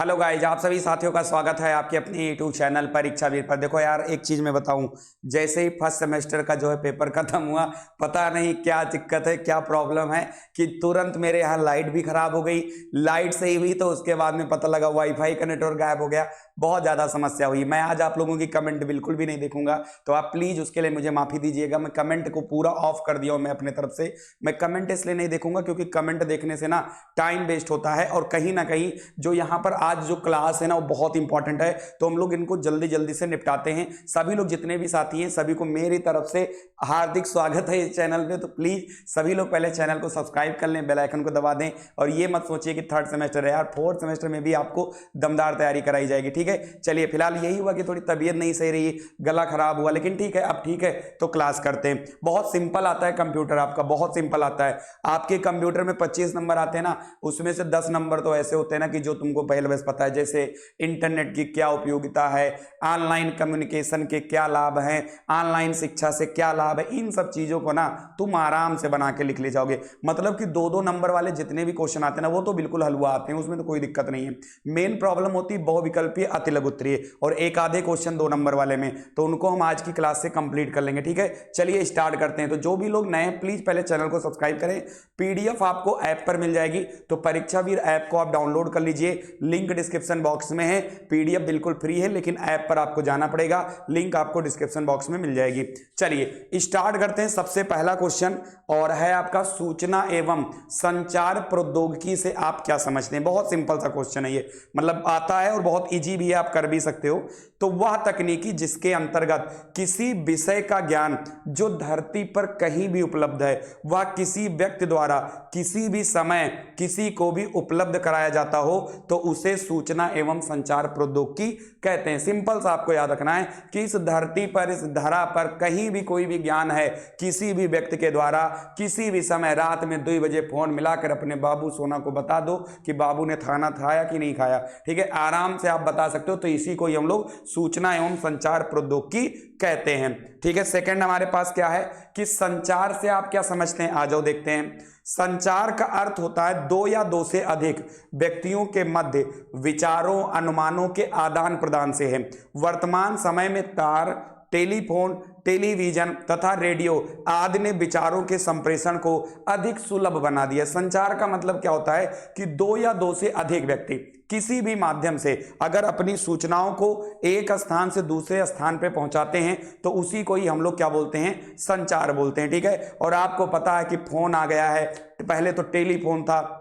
Hello guys, आप सभी साथियों का स्वागत है आपके अपने यूट्यूब चैनल परीक्षा वीर पर। देखो यार, एक चीज मैं बताऊं, जैसे ही फर्स्ट सेमेस्टर का जो है पेपर खत्म हुआ, पता नहीं क्या दिक्कत है, क्या प्रॉब्लम है कि तुरंत मेरे यहाँ लाइट भी खराब हो गई। लाइट सही हुई तो उसके बाद में पता लगा वाईफाई का नेटवर्क गायब हो गया। बहुत ज्यादा समस्या हुई। मैं आज आप लोगों की कमेंट बिल्कुल भी नहीं देखूंगा, तो आप प्लीज उसके लिए मुझे माफी दीजिएगा। मैं कमेंट को पूरा ऑफ कर दिया हूं मैं अपने तरफ से। मैं कमेंट इसलिए नहीं देखूंगा क्योंकि कमेंट देखने से ना टाइम वेस्ट होता है, और कहीं ना कहीं जो यहाँ पर आज जो क्लास है ना वो बहुत इंपॉर्टेंट है, तो हम लोग इनको जल्दी जल्दी से निपटाते हैं। सभी लोग जितने भी साथी हैं सभी को मेरी तरफ से हार्दिक स्वागत है इस चैनल पे। तो प्लीज सभी लोग पहले चैनल को सब्सक्राइब कर लें, बेल आइकन को दबा दें, और ये मत सोचिए कि थर्ड सेमेस्टर है यार, फोर्थ सेमेस्टर में भी आपको दमदार तैयारी कराई जाएगी। ठीक है, चलिए फिलहाल यही हुआ कि थोड़ी तबीयत नहीं सही रही, गला खराब हुआ, लेकिन ठीक है, अब ठीक है तो क्लास करते हैं। बहुत सिंपल आता है कंप्यूटर आपका, बहुत सिंपल आता है। आपके कंप्यूटर में 25 नंबर आते हैं ना, उसमें से 10 नंबर तो ऐसे होते हैं ना कि जो तुमको पहले बस पता है, जैसे इंटरनेट की क्या उपयोगिता है, ऑनलाइन कम्युनिकेशन के क्या लाभ हैं, ऑनलाइन शिक्षा से क्या लाभ है। इन सब चीजों को ना तुम आराम से बना के लिख ले जाओगे। मतलब कि 2-2 नंबर वाले जितने भी क्वेश्चन आते हैं ना वो तो बिल्कुल हलवा आते हैं, उसमें तो कोई दिक्कत नहीं है। मेन प्रॉब्लम होती है बहुविकल्पीय, अतिलघुत्तरीय और एक आधे क्वेश्चन 2 नंबर वाले में, तो उनको हम आज की क्लास से कंप्लीट कर लेंगे। ठीक है, चलिए स्टार्ट करते हैं। तो जो भी लोग नए हैं प्लीज पहले चैनल को सब्सक्राइब करें। पीडीएफ आपको ऐप पर मिल जाएगी, तो परीक्षा वीर ऐप को आप डाउनलोड कर लीजिए, लिंक डिस्क्रिप्शन बॉक्स में है। पीडीएफ बिल्कुल फ्री है, लेकिन ऐप पर आपको जाना पड़ेगा, लिंक आपको डिस्क्रिप्शन बॉक्स में मिल जाएगी। चलिए स्टार्ट करते हैं। सबसे पहला क्वेश्चन और है आपका, सूचना एवं संचार प्रौद्योगिकी से आप क्या समझते हैं। बहुत सिंपल सा क्वेश्चन है ये, मतलब आता है और बहुत इजी भी है, आप कर भी सकते हो। तो वह तकनीकी जिसके अंतर्गत किसी विषय का ज्ञान जो धरती पर कहीं भी उपलब्ध है, वह किसी व्यक्ति द्वारा किसी भी समय किसी को भी उपलब्ध कराया जाता हो, तो उसे सूचना एवं संचार प्रौद्योगिकी कहते हैं। सिंपल सा आपको याद रखना है कि इस धरती पर, इस धरा पर कहीं भी कोई भी ज्ञान है, किसी भी व्यक्ति के द्वारा किसी भी समय, रात में 2 बजे फोन मिलाकर अपने बाबू सोना को बता दो कि बाबू ने खाना खाया कि नहीं खाया। ठीक है, आराम से आप बता सकते हो, तो इसी को हम लोग सूचना एवं संचार प्रौद्योगिकी कहते हैं। ठीक है, सेकंड हमारे पास क्या है कि संचार से आप क्या समझते हैं। आ जाओ देखते हैं। संचार का अर्थ होता है 2 या 2 से अधिक व्यक्तियों के मध्य विचारों, अनुमानों के आदान प्रदान से है। वर्तमान समय में तार, टेलीफोन, टेलीविजन तथा रेडियो आदि ने विचारों के संप्रेषण को अधिक सुलभ बना दिया। संचार का मतलब क्या होता है कि 2 या 2 से अधिक व्यक्ति किसी भी माध्यम से अगर अपनी सूचनाओं को एक स्थान से दूसरे स्थान पे पहुंचाते हैं, तो उसी को ही हम लोग क्या बोलते हैं, संचार बोलते हैं। ठीक है, और आपको पता है कि फोन आ गया है, पहले तो टेलीफोन था,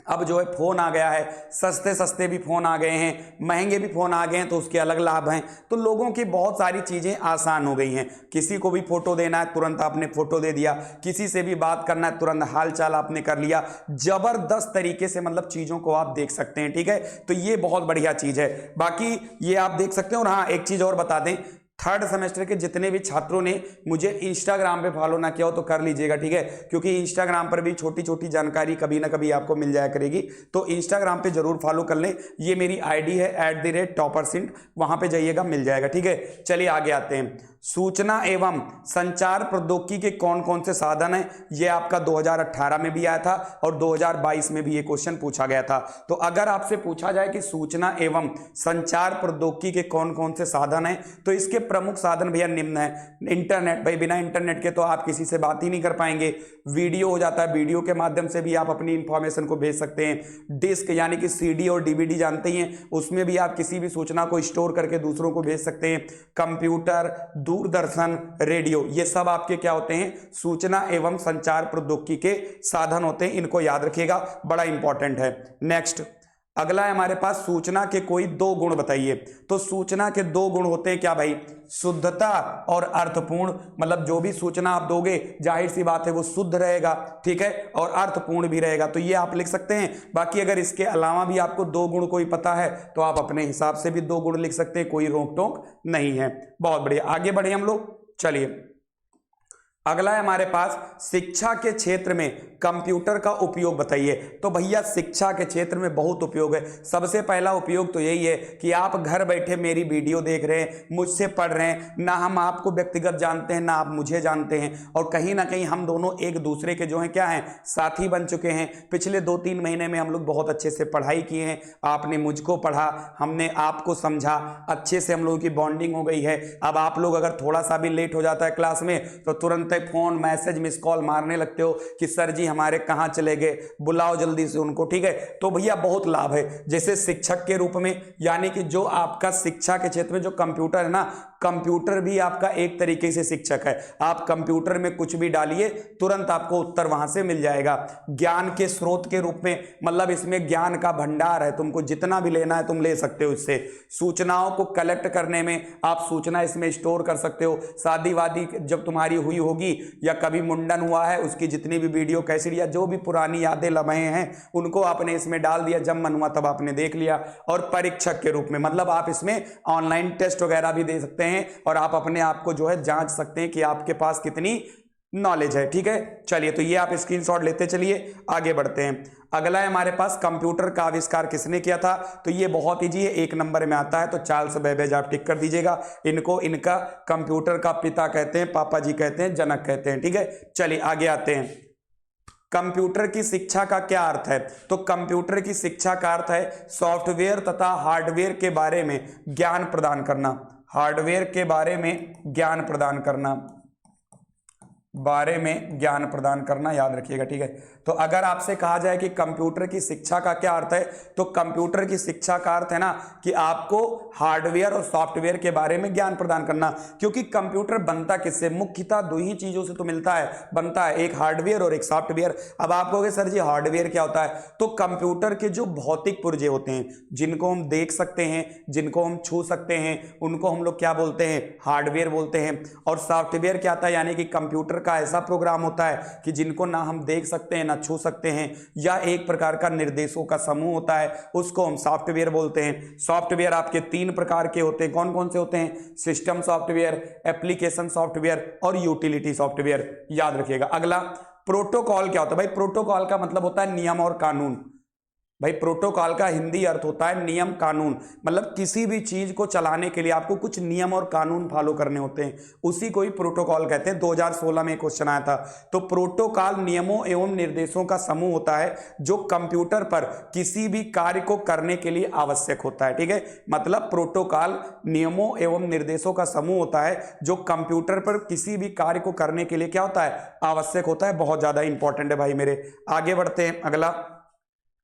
अब जो है फोन आ गया है। सस्ते सस्ते भी फोन आ गए हैं, महंगे भी फोन आ गए हैं, तो उसके अलग लाभ हैं। तो लोगों की बहुत सारी चीजें आसान हो गई हैं। किसी को भी फोटो देना है, तुरंत आपने फोटो दे दिया। किसी से भी बात करना है, तुरंत हाल चाल आपने कर लिया। जबरदस्त तरीके से मतलब चीजों को आप देख सकते हैं। ठीक है, तो ये बहुत बढ़िया चीज है। बाकी ये आप देख सकते हैं। और हाँ, एक चीज और बता दें, थर्ड सेमेस्टर के जितने भी छात्रों ने मुझे इंस्टाग्राम पे फॉलो ना किया हो तो कर लीजिएगा। ठीक है, क्योंकि इंस्टाग्राम पर भी छोटी छोटी जानकारी कभी ना कभी आपको मिल जाया करेगी, तो इंस्टाग्राम पे जरूर फॉलो कर लें। ये मेरी आईडी है @topperint, वहां पे जाइएगा, मिल जाएगा। ठीक है, चलिए आगे आते हैं। सूचना एवं संचार प्रौद्योगिकी के कौन कौन से साधन हैं, ये आपका 2018 में भी आया था और 2022 में भी ये क्वेश्चन पूछा गया था। तो अगर आपसे पूछा जाए कि सूचना एवं संचार प्रौद्योगिकी के कौन कौन से साधन हैं, तो इसके प्रमुख साधन भैया निम्न है। इंटरनेट, भाई बिना इंटरनेट के तो आप किसी से बात ही नहीं कर पाएंगे। वीडियो हो जाता है, वीडियो के माध्यम से भी आप अपनी इंफॉर्मेशन को भेज सकते हैं। डिस्क यानी कि सीडी और डीवीडी जानते ही हैं, उसमें भी आप किसी भी सूचना को स्टोर करके दूसरों को भेज सकते हैं। कंप्यूटर, दूरदर्शन, रेडियो, ये सब आपके क्या होते हैं, सूचना एवं संचार प्रौद्योगिकी के साधन होते हैं। इनको याद रखिएगा, बड़ा इंपॉर्टेंट है। नेक्स्ट अगला है हमारे पास, सूचना के कोई 2 गुण बताइए। तो सूचना के 2 गुण होते हैं क्या भाई, शुद्धता और अर्थपूर्ण। मतलब जो भी सूचना आप दोगे, जाहिर सी बात है वो शुद्ध रहेगा, ठीक है, और अर्थपूर्ण भी रहेगा, तो ये आप लिख सकते हैं। बाकी अगर इसके अलावा भी आपको 2 गुण कोई पता है तो आप अपने हिसाब से भी 2 गुण लिख सकते हैं, कोई रोक टोक नहीं है। बहुत बढ़िया, आगे बढ़े हम लोग। चलिए अगला है हमारे पास शिक्षा के क्षेत्र में कंप्यूटर का उपयोग बताइए। तो भैया शिक्षा के क्षेत्र में बहुत उपयोग है। सबसे पहला उपयोग तो यही है कि आप घर बैठे मेरी वीडियो देख रहे हैं, मुझसे पढ़ रहे हैं, ना हम आपको व्यक्तिगत जानते हैं ना आप मुझे जानते हैं, और कहीं ना कहीं हम दोनों एक दूसरे के जो है क्या हैं, साथी बन चुके हैं। पिछले 2-3 महीने में हम लोग बहुत अच्छे से पढ़ाई किए हैं, आपने मुझको पढ़ा, हमने आपको समझा, अच्छे से हम लोगों की बॉन्डिंग हो गई है। अब आप लोग अगर थोड़ा सा भी लेट हो जाता है क्लास में तो तुरंत फोन मैसेज मिस कॉल मारने लगते हो कि सर जी हमारे कहां चले गए, बुलाओ जल्दी से उनको, ठीक है। तो भैया बहुत लाभ है। जैसे शिक्षक के रूप में, यानी कि जो आपका शिक्षा के क्षेत्र में जो कंप्यूटर है ना, कंप्यूटर भी आपका एक तरीके से शिक्षक है। आप कंप्यूटर में कुछ भी डालिए तुरंत आपको उत्तर वहां से मिल जाएगा। ज्ञान के स्रोत के रूप में, मतलब इसमें ज्ञान का भंडार है, तुमको जितना भी लेना है तुम ले सकते हो इससे। सूचनाओं को कलेक्ट करने में आप सूचना इसमें स्टोर कर सकते हो। शादी वादी जब तुम्हारी हुई होगी या कभी मुंडन हुआ है, उसकी जितनी भी वीडियो कैसेट या जो भी पुरानी यादें लम्हे हैं उनको आपने इसमें डाल दिया, जब मन हुआ तब आपने देख लिया। और परीक्षक के रूप में, मतलब आप इसमें ऑनलाइन टेस्ट वगैरह भी दे सकते हैं और आप अपने आप को जो है जांच सकते हैं कि आपके पास कितनी नॉलेज है, ठीक है। चलिए, तो ये आप स्क्रीनशॉट लेते चलिए, आगे बढ़ते हैं। अगला है हमारे पास कंप्यूटर का आविष्कार किसने किया था। तो ये बहुत इजी है, 1 नंबर में आता है, तो चार्ल्स बेबेज आप टिक कर दीजिएगा। इनको इनका कंप्यूटर का पिता कहते हैं, पापा जी कहते हैं, जनक कहते हैं, ठीक है। चलिए आगे आते हैं। कंप्यूटर की शिक्षा का क्या अर्थ है। तो कंप्यूटर की शिक्षा का अर्थ है सॉफ्टवेयर तथा हार्डवेयर के बारे में ज्ञान प्रदान करना। हार्डवेयर के बारे में ज्ञान प्रदान करना, ज्ञान प्रदान करना, याद रखिएगा, ठीक है। तो अगर आपसे कहा जाए कि कंप्यूटर की शिक्षा का क्या अर्थ है, तो कंप्यूटर की शिक्षा का अर्थ है ना कि आपको हार्डवेयर और सॉफ्टवेयर के बारे में ज्ञान प्रदान करना। क्योंकि कंप्यूटर बनता किससे, मुख्यतः 2 ही चीजों से तो बनता है, एक हार्डवेयर और एक सॉफ्टवेयर। अब आप कहोगे सर जी हार्डवेयर क्या होता है। तो कंप्यूटर के जो भौतिक पुर्जे होते हैं, जिनको हम देख सकते हैं, जिनको हम छू सकते हैं, उनको हम लोग क्या बोलते हैं, हार्डवेयर बोलते हैं। और सॉफ्टवेयर क्या आता है, यानी कि कंप्यूटर का ऐसा प्रोग्राम होता है कि जिनको ना हम देख सकते हैं ना छू सकते हैं, या एक प्रकार का निर्देशों का समूह होता है, उसको हम सॉफ्टवेयर बोलते हैं। सॉफ्टवेयर आपके 3 प्रकार के होते हैं। कौन कौन से होते हैं, सिस्टम सॉफ्टवेयर, एप्लीकेशन सॉफ्टवेयर और यूटिलिटी सॉफ्टवेयर, याद रखिएगा। अगला प्रोटोकॉल क्या होता है। भाई प्रोटोकॉल का मतलब होता है नियम और कानून। भाई प्रोटोकॉल का हिंदी अर्थ होता है नियम कानून, मतलब किसी भी चीज को चलाने के लिए आपको कुछ नियम और कानून फॉलो करने होते हैं, उसी को ही प्रोटोकॉल कहते हैं। 2016 में क्वेश्चन आया था। तो प्रोटोकॉल नियमों एवं निर्देशों का समूह होता है जो कंप्यूटर पर किसी भी कार्य को करने के लिए आवश्यक होता है, ठीक है। मतलब प्रोटोकॉल नियमों एवं निर्देशों का समूह होता है जो कंप्यूटर पर किसी भी कार्य को करने के लिए क्या होता है, आवश्यक होता है। बहुत ज्यादा इंपॉर्टेंट है भाई मेरे। आगे बढ़ते हैं। अगला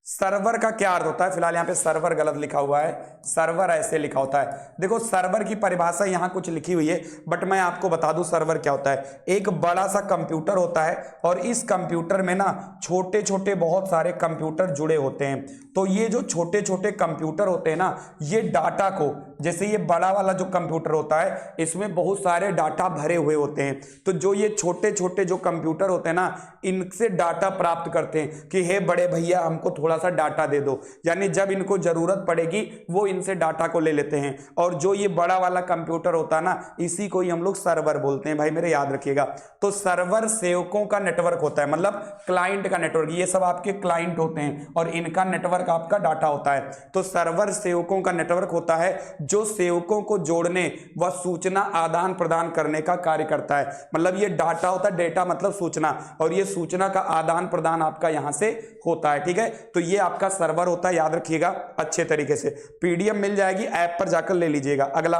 सर्वर का क्या अर्थ होता है। फिलहाल यहाँ पे सर्वर गलत लिखा हुआ है, सर्वर ऐसे लिखा होता है। देखो सर्वर की परिभाषा यहाँ कुछ लिखी हुई है, बट मैं आपको बता दूं सर्वर क्या होता है। एक बड़ा सा कंप्यूटर होता है और इस कंप्यूटर में ना छोटे छोटे बहुत सारे कंप्यूटर जुड़े होते हैं। तो ये जो छोटे छोटे कंप्यूटर होते हैं ना, ये डाटा को, जैसे ये बड़ा वाला जो कंप्यूटर होता है इसमें बहुत सारे डाटा भरे हुए होते हैं, तो जो ये छोटे छोटे जो कंप्यूटर होते हैं ना, इनसे डाटा प्राप्त करते हैं कि हे बड़े भैया हमको थोड़ा सा डाटा दे दो, यानी जब इनको जरूरत पड़ेगी वो इनसे डाटा को ले लेते हैं। और जो ये बड़ा वाला कंप्यूटर होता है ना, इसी को ही हम लोग सर्वर बोलते हैं। भाई मेरे याद रखिएगा। तो सर्वर सेवकों का नेटवर्क होता है, मतलब क्लाइंट का नेटवर्क, ये सब आपके क्लाइंट होते हैं और इनका नेटवर्क आपका डाटा होता है। तो सर्वर सेवकों का नेटवर्क होता है जो सेवकों को जोड़ने व सूचना आदान प्रदान करने का कार्य करता है। मतलब ये डाटा होता है, डेटा मतलब सूचना, और ये सूचना का आदान प्रदान आपका यहां से होता है, ठीक है। तो ये आपका सर्वर होता है, याद रखिएगा अच्छे तरीके से। पीडीएफ मिल जाएगी, ऐप पर जाकर ले लीजिएगा। अगला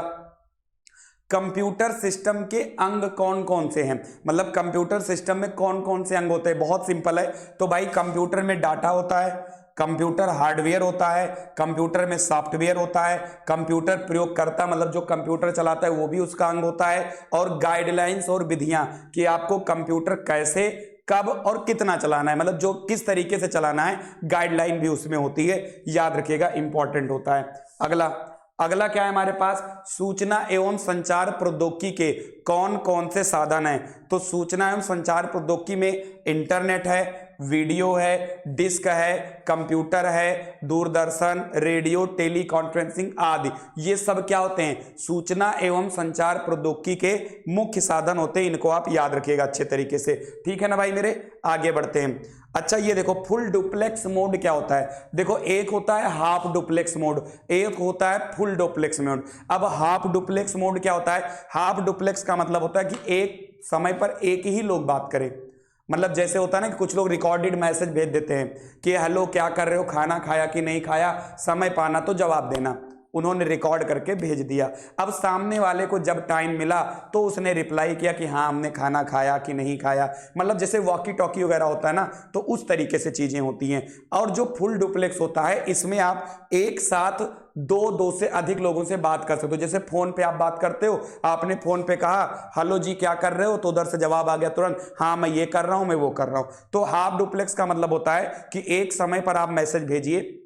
कंप्यूटर सिस्टम के अंग कौन कौन से हैं, मतलब कंप्यूटर सिस्टम में कौन कौन से अंग होते हैं। बहुत सिंपल है। तो भाई कंप्यूटर में डाटा होता है, कंप्यूटर हार्डवेयर होता है, कंप्यूटर में सॉफ्टवेयर होता है, कंप्यूटर प्रयोगकर्ता मतलब जो कंप्यूटर चलाता है वो भी उसका अंग होता है, और गाइडलाइंस और विधियां कि आपको कंप्यूटर कैसे कब और कितना चलाना है, मतलब जो किस तरीके से चलाना है, गाइडलाइन भी उसमें होती है, याद रखिएगा, इंपॉर्टेंट होता है। अगला अगला क्या है हमारे पास, सूचना एवं संचार प्रौद्योगिकी के कौन कौन से साधन हैं। तो सूचना एवं संचार प्रौद्योगिकी में इंटरनेट है, वीडियो है, डिस्क है, कंप्यूटर है, दूरदर्शन, रेडियो, टेली कॉन्फ्रेंसिंग आदि, ये सब क्या होते हैं, सूचना एवं संचार प्रौद्योगिकी के मुख्य साधन होते हैं। इनको आप याद रखिएगा अच्छे तरीके से, ठीक है ना भाई मेरे। आगे बढ़ते हैं। अच्छा ये देखो फुल डुप्लेक्स मोड क्या होता है। देखो एक होता है हाफ डुप्लेक्स मोड, एक होता है फुल डुप्लेक्स मोड। अब हाफ डुप्लेक्स मोड क्या होता है, हाफ डुप्लेक्स का मतलब होता है कि एक समय पर एक ही लोग बात करें। मतलब जैसे होता है ना कि कुछ लोग रिकॉर्डेड मैसेज भेज देते हैं कि हेलो क्या कर रहे हो, खाना खाया कि नहीं खाया, समय पाना तो जवाब देना, उन्होंने रिकॉर्ड करके भेज दिया। अब सामने वाले को जब टाइम मिला तो उसने रिप्लाई किया कि हाँ हमने खाना खाया कि नहीं खाया, मतलब जैसे वॉकी टॉकी वगैरह होता है ना, तो उस तरीके से चीजें होती हैं। और जो फुल डुप्लेक्स होता है इसमें आप एक साथ दो से अधिक लोगों से बात कर सकते हो। जैसे फोन पे आप बात करते हो, आपने फोन पे कहा हेलो जी क्या कर रहे हो, तो उधर से जवाब आ गया तुरंत, हाँ मैं ये कर रहा हूं, मैं वो कर रहा हूं। तो हाफ डुप्लेक्स का मतलब होता है कि एक समय पर आप मैसेज भेजिए,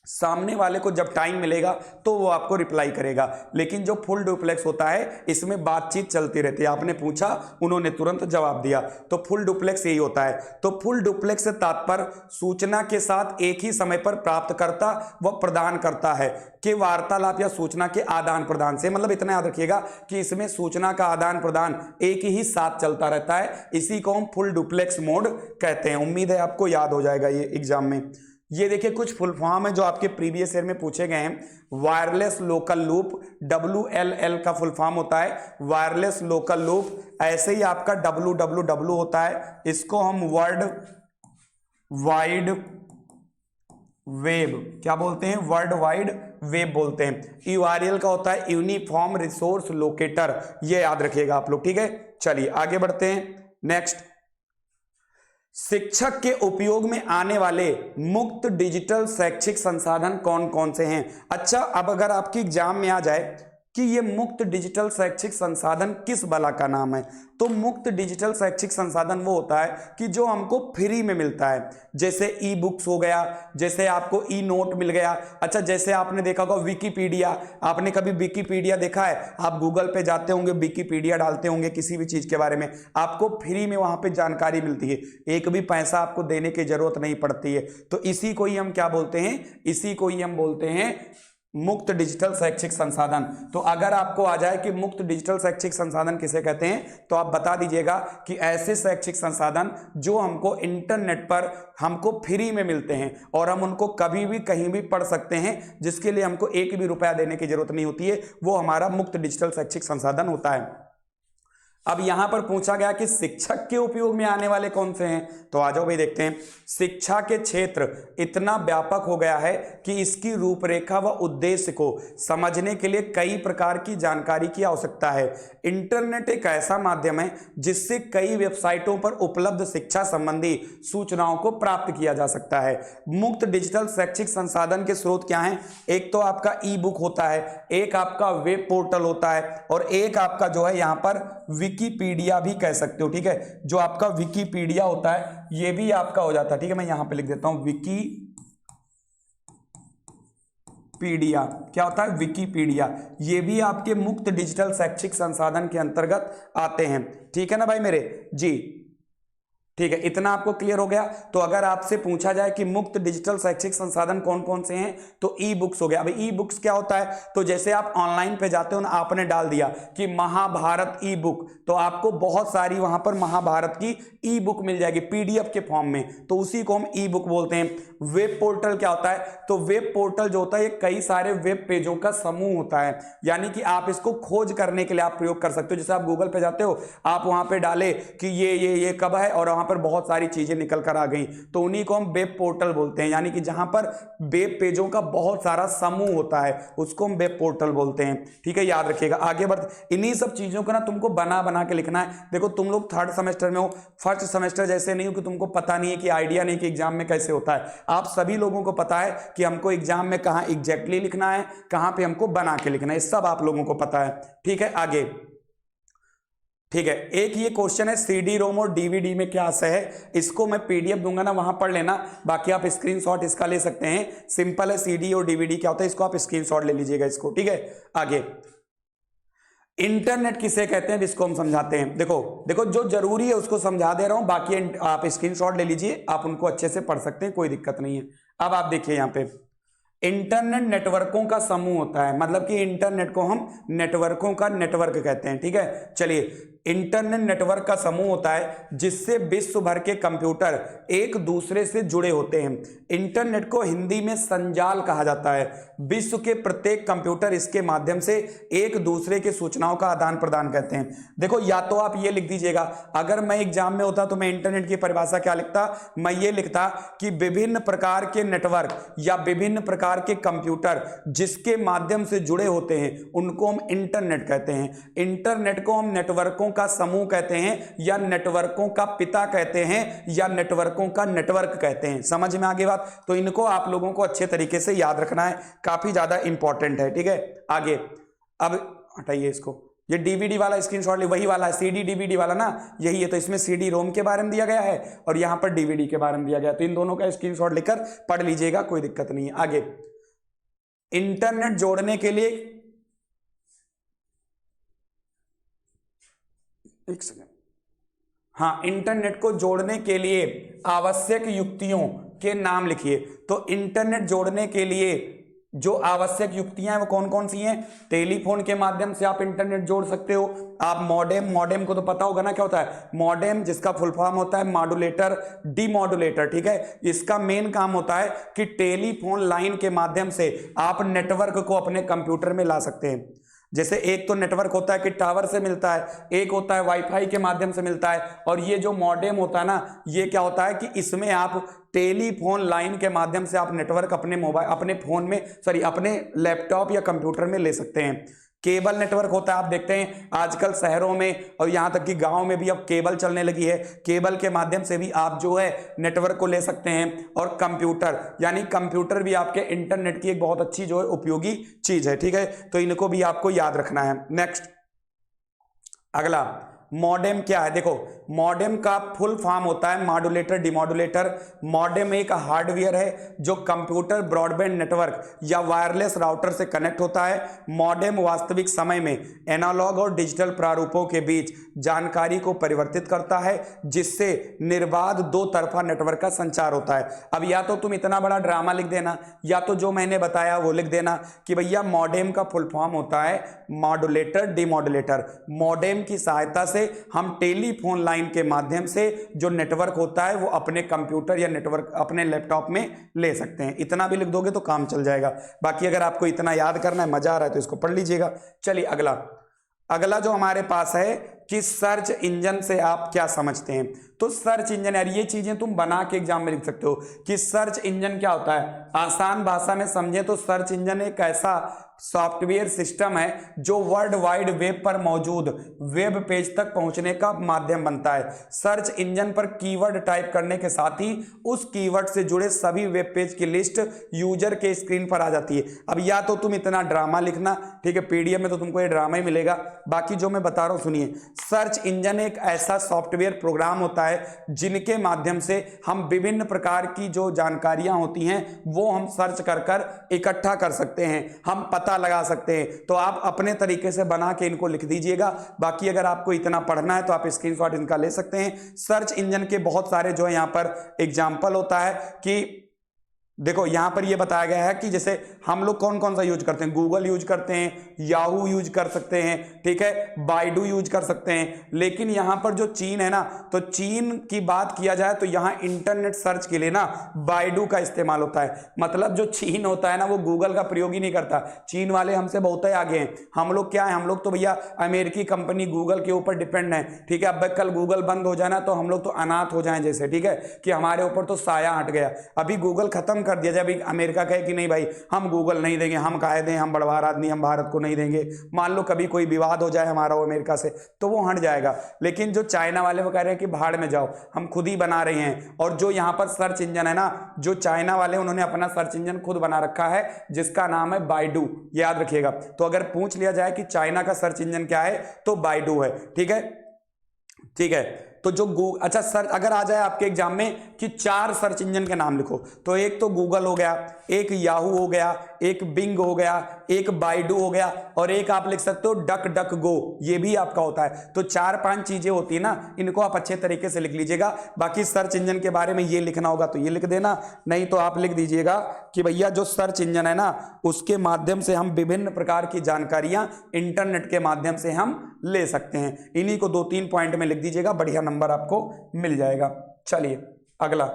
सामने वाले को जब टाइम मिलेगा तो वो आपको रिप्लाई करेगा। लेकिन जो फुल डुप्लेक्स होता है इसमें बातचीत चलती रहती है, आपने पूछा उन्होंने तुरंत जवाब दिया, तो फुल डुप्लेक्स यही होता है। तो फुल डुप्लेक्स से तात्पर्य सूचना के साथ एक ही समय पर प्राप्तकर्ता व प्रदान करता है कि वार्तालाप या सूचना के आदान प्रदान से, मतलब इतना याद रखिएगा कि इसमें सूचना का आदान प्रदान एक ही साथ चलता रहता है, इसी को हम फुल डुप्लेक्स मोड कहते हैं। उम्मीद है आपको याद हो जाएगा ये एग्जाम में। ये देखिए कुछ फुल फॉर्म है जो आपके प्रीवियस ईयर में पूछे गए हैं। वायरलेस लोकल लूप, WLL का फुल फॉर्म होता है वायरलेस लोकल लूप। ऐसे ही आपका WWW होता है, इसको हम वर्ल्ड वाइड वेब क्या बोलते हैं, वर्ल्ड वाइड वेब बोलते हैं। URL का होता है यूनिफॉर्म रिसोर्स लोकेटर, ये याद रखिएगा आप लोग, ठीक है। चलिए आगे बढ़ते हैं। नेक्स्ट, शिक्षक के उपयोग में आने वाले मुक्त डिजिटल शैक्षिक संसाधन कौन कौन से हैं। अच्छा अब अगर आपकी एग्जाम में आ जाए कि ये मुक्त डिजिटल शैक्षिक संसाधन किस बला का नाम है, तो मुक्त डिजिटल शैक्षिक संसाधन वो होता है कि जो हमको फ्री में मिलता है। जैसे ई बुक्स हो गया, जैसे आपको ई नोट मिल गया। अच्छा जैसे आपने देखा होगा विकिपीडिया, आपने कभी विकिपीडिया देखा है, आप गूगल पे जाते होंगे, विकिपीडिया डालते होंगे किसी भी चीज के बारे में, आपको फ्री में वहां पे जानकारी मिलती है, एक भी पैसा आपको देने की जरूरत नहीं पड़ती है। तो इसी को ही हम क्या बोलते हैं, इसी को ही हम बोलते हैं मुक्त डिजिटल शैक्षिक संसाधन। तो अगर आपको आ जाए कि मुक्त डिजिटल शैक्षिक संसाधन किसे कहते हैं, तो आप बता दीजिएगा कि ऐसे शैक्षिक संसाधन जो हमको इंटरनेट पर हमको फ्री में मिलते हैं और हम उनको कभी भी कहीं भी पढ़ सकते हैं, जिसके लिए हमको एक भी रुपया देने की जरूरत नहीं होती है, वो हमारा मुक्त डिजिटल शैक्षिक संसाधन होता है। अब यहां पर पूछा गया कि शिक्षक के उपयोग में आने वाले कौन से हैं, तो आ जाओ भाई देखते हैं। शिक्षा के क्षेत्र इतना व्यापक हो गया है कि इसकी रूपरेखा व उद्देश्य को समझने के लिए कई प्रकार की जानकारी की आवश्यकता है। इंटरनेट एक ऐसा माध्यम है जिससे कई वेबसाइटों पर उपलब्ध शिक्षा संबंधी सूचनाओं को प्राप्त किया जा सकता है। मुक्त डिजिटल शैक्षिक संसाधन के स्रोत क्या हैं, एक तो आपका ई बुक होता है, एक आपका वेब पोर्टल होता है, और एक आपका जो है यहाँ पर विकिपीडिया भी कह सकते हो, ठीक है। जो आपका विकिपीडिया होता है ये भी आपका हो जाता है, ठीक है। मैं यहां पे लिख देता हूं विकिपीडिया, क्या होता है विकिपीडिया, ये भी आपके मुक्त डिजिटल शैक्षिक संसाधन के अंतर्गत आते हैं, ठीक है ना भाई मेरे जी। ठीक है, इतना आपको क्लियर हो गया। तो अगर आपसे पूछा जाए कि मुक्त डिजिटल शैक्षिक संसाधन कौन कौन से हैं, तो ई बुक्स हो गया। अभी ई बुक्स क्या होता है, तो जैसे आप ऑनलाइन पे जाते हो ना, आपने डाल दिया कि महाभारत ई बुक, तो आपको बहुत सारी वहां पर महाभारत की ई बुक मिल जाएगी पीडीएफ के फॉर्म में, तो उसी को हम ई बुक बोलते हैं। वेब पोर्टल क्या होता है, तो वेब पोर्टल जो होता है ये कई सारे वेब पेजों का समूह होता है, यानी कि आप इसको खोज करने के लिए आप प्रयोग कर सकते हो। जैसे आप गूगल पे जाते हो, आप वहां पे डाले कि ये कब है, और वहां पर बहुत सारी चीजें निकल कर आ गई, तो उन्हीं को हम वेब पोर्टल बोलते हैं। यानी कि जहां पर वेब पेजों का बहुत सारा समूह होता है उसको हम वेब पोर्टल बोलते हैं, ठीक है, याद रखिएगा। आगे बढ़, इन्हीं सब चीजों को ना तुमको बना बना के लिखना है। देखो तुम लोग थर्ड सेमेस्टर में हो, फर्स्ट सेमेस्टर जैसे नहीं हो कि तुमको पता नहीं है, कि आइडिया नहीं कि एग्जाम में कैसे होता है। आप सभी लोगों को पता है कि हमको एग्जाम में कहां एग्जैक्टली लिखना है, कहां पे हमको बना के लिखना है, सब आप लोगों को पता है, ठीक है। आगे ठीक है। एक ये क्वेश्चन है सीडी रोम और डीवीडी में क्या से है, इसको मैं पीडीएफ दूंगा ना, वहां पढ़ लेना, बाकी आप स्क्रीनशॉट इसका ले सकते हैं। सिंपल है, सीडी और डीवीडी क्या होता है, इसको आप स्क्रीनशॉट ले लीजिएगा इसको, ठीक है। आगे इंटरनेट किसे कहते हैं, इसको हम समझाते हैं। देखो देखो जो जरूरी है उसको समझा दे रहा हूं, बाकी आप स्क्रीनशॉट ले लीजिए, आप उनको अच्छे से पढ़ सकते हैं, कोई दिक्कत नहीं है। अब आप देखिए यहां पे इंटरनेट नेटवर्कों का समूह होता है, मतलब कि इंटरनेट को हम नेटवर्कों का नेटवर्क कहते हैं, ठीक है। चलिए, इंटरनेट नेटवर्क का समूह होता है जिससे विश्व भर के कंप्यूटर एक दूसरे से जुड़े होते हैं। इंटरनेट को हिंदी में संजाल कहा जाता है। विश्व के प्रत्येक कंप्यूटर इसके माध्यम से एक दूसरे के सूचनाओं का आदान प्रदान करते हैं। देखो, या तो आप ये लिख दीजिएगा, अगर मैं एग्जाम में होता तो मैं इंटरनेट की परिभाषा क्या लिखता, मैं ये लिखता कि विभिन्न प्रकार के नेटवर्क या विभिन्न प्रकार के कंप्यूटर जिसके माध्यम से जुड़े होते हैं उनको हम इंटरनेट कहते हैं। इंटरनेट को हम नेटवर्कों का समूह कहते हैं, या नेटवर्कों का पिता कहते हैं, या नेटवर्कों का नेटवर्क कहते हैं। समझ में आगे बात? तो इनको आप लोगों को अच्छे तरीके से याद रखना है, काफी ज्यादा इंपॉर्टेंट है, ठीक है। आगे अब हटाइए इसको, ये डीवीडी वाला स्क्रीनशॉट, वही वाला है, सीडी डीवीडी वाला ना, यही है। तो इसमें सीडी रोम के बारे में दिया गया है और यहां पर डीवीडी के बारे में दिया गया, तो इन दोनों का स्क्रीनशॉट लेकर पढ़ लीजिएगा, कोई दिक्कत नहीं है। आगे इंटरनेट जोड़ने के लिए, एक सेकंड, हाँ, इंटरनेट को जोड़ने के लिए आवश्यक युक्तियों के नाम लिखिए। तो इंटरनेट जोड़ने के लिए जो आवश्यक युक्तियां हैं वो कौन कौन सी हैं? टेलीफोन के माध्यम से आप इंटरनेट जोड़ सकते हो। आप मॉडेम को तो पता होगा ना क्या होता है मॉडेम, जिसका फुल फॉर्म होता है मॉड्यूलेटर डीमॉड्यूलेटर, ठीक है। इसका मेन काम होता है कि टेलीफोन लाइन के माध्यम से आप नेटवर्क को अपने कंप्यूटर में ला सकते हैं। जैसे एक तो नेटवर्क होता है कि टावर से मिलता है, एक होता है वाईफाई के माध्यम से मिलता है, और ये जो मॉडेम होता है ना, ये क्या होता है कि इसमें आप टेलीफोन लाइन के माध्यम से आप नेटवर्क अपने मोबाइल, अपने फोन में, सॉरी अपने लैपटॉप या कंप्यूटर में ले सकते हैं। केबल नेटवर्क होता है, आप देखते हैं आजकल शहरों में और यहां तक कि गांव में भी अब केबल चलने लगी है। केबल के माध्यम से भी आप जो है नेटवर्क को ले सकते हैं। और कंप्यूटर, यानी कंप्यूटर भी आपके इंटरनेट की एक बहुत अच्छी जो है उपयोगी चीज है, ठीक है। तो इनको भी आपको याद रखना है। नेक्स्ट, अगला मॉडेम क्या है? देखो, मॉडेम का फुल फॉर्म होता है मॉड्यूलेटर डिमॉड्यूलेटर। मॉडेम एक हार्डवेयर है जो कंप्यूटर, ब्रॉडबैंड नेटवर्क या वायरलेस राउटर से कनेक्ट होता है। मॉडेम वास्तविक समय में एनालॉग और डिजिटल प्रारूपों के बीच जानकारी को परिवर्तित करता है, जिससे निर्बाध दो तरफा नेटवर्क का संचार होता है। अब या तो तुम इतना बड़ा ड्रामा लिख देना, या तो जो मैंने बताया वो लिख देना कि भैया मॉडेम का फुल फॉर्म होता है मॉड्यूलेटर डिमॉड्यूलेटर। मॉडेम की सहायता से हम टेलीफोन लाइन के माध्यम से जो नेटवर्क होता है वो अपने कंप्यूटर या नेटवर्क अपने लैपटॉप में ले सकते हैं। इतना भी लिख दोगे तो काम चल जाएगा। बाकी अगर आपको इतना याद करना है, मजा आ रहा है, तो इसको पढ़ लीजिएगा। चलिए अगला जो हमारे पास है कि सर्च इंजन से आप क्या समझते हैं। तो सर्च इंजन, यार ये चीजें तुम बना के एग्जाम में लिख सकते हो कि सर्च इंजन क्या होता है। आसान भाषा में समझे तो सर्च इंजन एक ऐसा सॉफ्टवेयर सिस्टम है जो वर्ल्ड वाइड वेब पर मौजूद वेब पेज तक पहुंचने का माध्यम बनता है। सर्च इंजन पर कीवर्ड टाइप करने के साथ ही उस कीवर्ड से जुड़े सभी वेब पेज की लिस्ट यूजर के स्क्रीन पर आ जाती है। अब या तो तुम इतना ड्रामा लिखना, ठीक है, पीडीएफ में तो तुमको ये ड्रामा ही मिलेगा, बाकी जो मैं बता रहा हूं सुनिए। सर्च इंजन एक ऐसा सॉफ्टवेयर प्रोग्राम होता है जिनके माध्यम से हम विभिन्न प्रकार की जो जानकारियां होती हैं वो हम सर्च कर इकट्ठा कर सकते हैं, हम पता लगा सकते हैं। तो आप अपने तरीके से बना के इनको लिख दीजिएगा। बाकी अगर आपको इतना पढ़ना है तो आप स्क्रीनशॉट इनका ले सकते हैं। सर्च इंजन के बहुत सारे जो है यहां पर एग्जाम्पल होता है कि देखो यहां पर ये बताया गया है कि जैसे हम लोग कौन कौन सा यूज करते हैं, गूगल यूज करते हैं, याहू यूज कर सकते हैं, ठीक है, बाइडू यूज कर सकते हैं। लेकिन यहां पर जो चीन है ना, तो चीन की बात किया जाए तो यहां इंटरनेट सर्च के लिए ना बाइडू का इस्तेमाल होता है। मतलब जो चीन होता है ना वो गूगल का प्रयोग ही नहीं करता। चीन वाले हमसे बहुत ही आगे हैं। हम लोग क्या है, हम लोग तो भैया अमेरिकी कंपनी गूगल के ऊपर डिपेंड है, ठीक है। अब कल गूगल बंद हो जाए ना तो हम लोग तो अनाथ हो जाए जैसे, ठीक है, कि हमारे ऊपर तो साया हट गया। अभी गूगल खत्म कर दिया जाए, अभी अमेरिका कहे कि नहीं भाई हम गूगल नहीं देंगे, हम काहे दें, हम बड़वार आदमी, हम भारत को नहीं देंगे। मान लो कभी कोई विवाद हो जाए हमारा अमेरिका से तो वो हट जाएगा। लेकिन जो चाइना वाले वो कह रहे हैं कि भाड़ में जाओ, हम खुद ही बना रहे हैं। और जो यहाँ पर सर्च इंजन है ना, जो चाइना वाले उन्होंने अपना सर्च इंजन खुद बना रखा है जिसका नाम है बाइडू, याद रखिएगा। तो अगर पूछ लिया जाए कि चाइना का सर्च इंजन क्या है तो बाइडू है, ठीक है। ठीक है। तो जो अच्छा सर्च अगर आ जाए आपके एग्जाम में कि 4 सर्च इंजन के नाम लिखो, तो एक तो गूगल हो गया, एक याहू हो गया, एक बिंग हो गया, एक बाइडू हो गया, और एक आप लिख सकते हो डक डक गो, ये भी आपका होता है। तो 4-5 चीजें होती है ना, इनको आप अच्छे तरीके से लिख लीजिएगा। बाकी सर्च इंजन के बारे में ये लिखना होगा तो ये लिख देना, नहीं तो आप लिख दीजिएगा कि भैया जो सर्च इंजन है ना, उसके माध्यम से हम विभिन्न प्रकार की जानकारियां इंटरनेट के माध्यम से हम ले सकते हैं। इन्हीं को 2-3 पॉइंट में लिख दीजिएगा, बढ़िया नंबर आपको मिल जाएगा। चलिए अगला,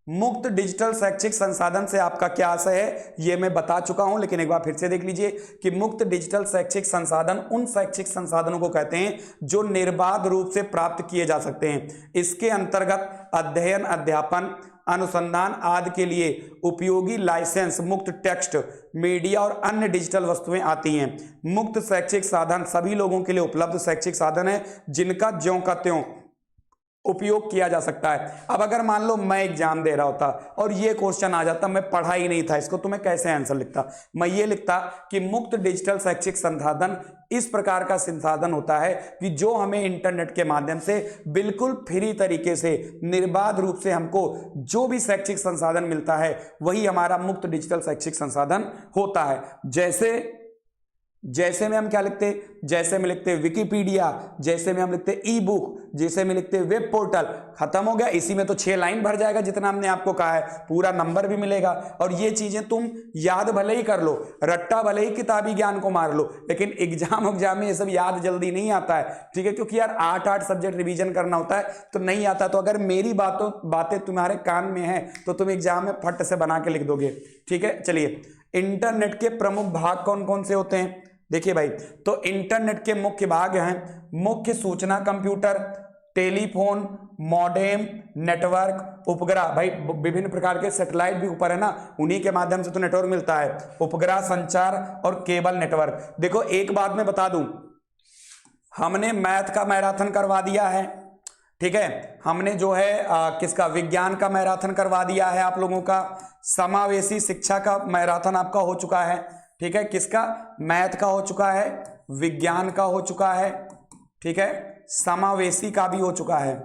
मुक्त डिजिटल शैक्षिक संसाधन से आपका क्या आशय है ये मैं बता चुका हूं, लेकिन एक बार फिर से देख लीजिए कि मुक्त डिजिटल शैक्षिक संसाधन उन शैक्षिक संसाधनों को कहते हैं जो निर्बाध रूप से प्राप्त किए जा सकते हैं। इसके अंतर्गत अध्ययन, अध्यापन, अनुसंधान आदि के लिए उपयोगी लाइसेंस मुक्त टेक्स्ट, मीडिया और अन्य डिजिटल वस्तुएं आती हैं। मुक्त शैक्षिक साधन सभी लोगों के लिए उपलब्ध शैक्षिक साधन है जिनका ज्यों का त्यों उपयोग किया जा सकता है। अब अगर मान लो मैं एग्जाम दे रहा होता और ये क्वेश्चन आ जाता, मैं पढ़ा ही नहीं था इसको, तो मैं कैसे आंसर लिखता? मैं ये लिखता कि मुक्त डिजिटल शैक्षिक संसाधन इस प्रकार का संसाधन होता है कि जो हमें इंटरनेट के माध्यम से बिल्कुल फ्री तरीके से, निर्बाध रूप से हमको जो भी शैक्षिक संसाधन मिलता है वही हमारा मुक्त डिजिटल शैक्षिक संसाधन होता है। जैसे में हम क्या लिखते, जैसे में लिखते विकिपीडिया, जैसे में हम लिखते ई बुक, जैसे में लिखते वेब पोर्टल, खत्म हो गया। इसी में तो 6 लाइन भर जाएगा जितना हमने आपको कहा है, पूरा नंबर भी मिलेगा। और ये चीजें तुम याद भले ही कर लो, रट्टा भले ही किताबी ज्ञान को मार लो, लेकिन एग्जाम में ये सब याद जल्दी नहीं आता है, ठीक है, क्योंकि यार 8 सब्जेक्ट रिवीजन करना होता है तो नहीं आता। तो अगर मेरी बातें तुम्हारे कान में है तो तुम एग्जाम में फट से बना के लिख दोगे, ठीक है। चलिए, इंटरनेट के प्रमुख भाग कौन कौन से होते हैं? देखिए भाई, तो इंटरनेट के मुख्य भाग हैं मुख्य सूचना कंप्यूटर, टेलीफोन, मॉडेम, नेटवर्क, उपग्रह। भाई विभिन्न प्रकार के सैटेलाइट भी ऊपर है ना, उन्हीं के माध्यम से तो नेटवर्क मिलता है। उपग्रह संचार और केबल नेटवर्क। देखो एक बात मैं बता दूं, हमने मैथ का मैराथन करवा दिया है, ठीक है, हमने जो है किसका, विज्ञान का मैराथन करवा दिया है आप लोगों का, समावेशी शिक्षा का मैराथन आपका हो चुका है, ठीक है, किसका, मैथ का हो चुका है, विज्ञान का हो चुका है, ठीक है, समावेशी का भी हो चुका है।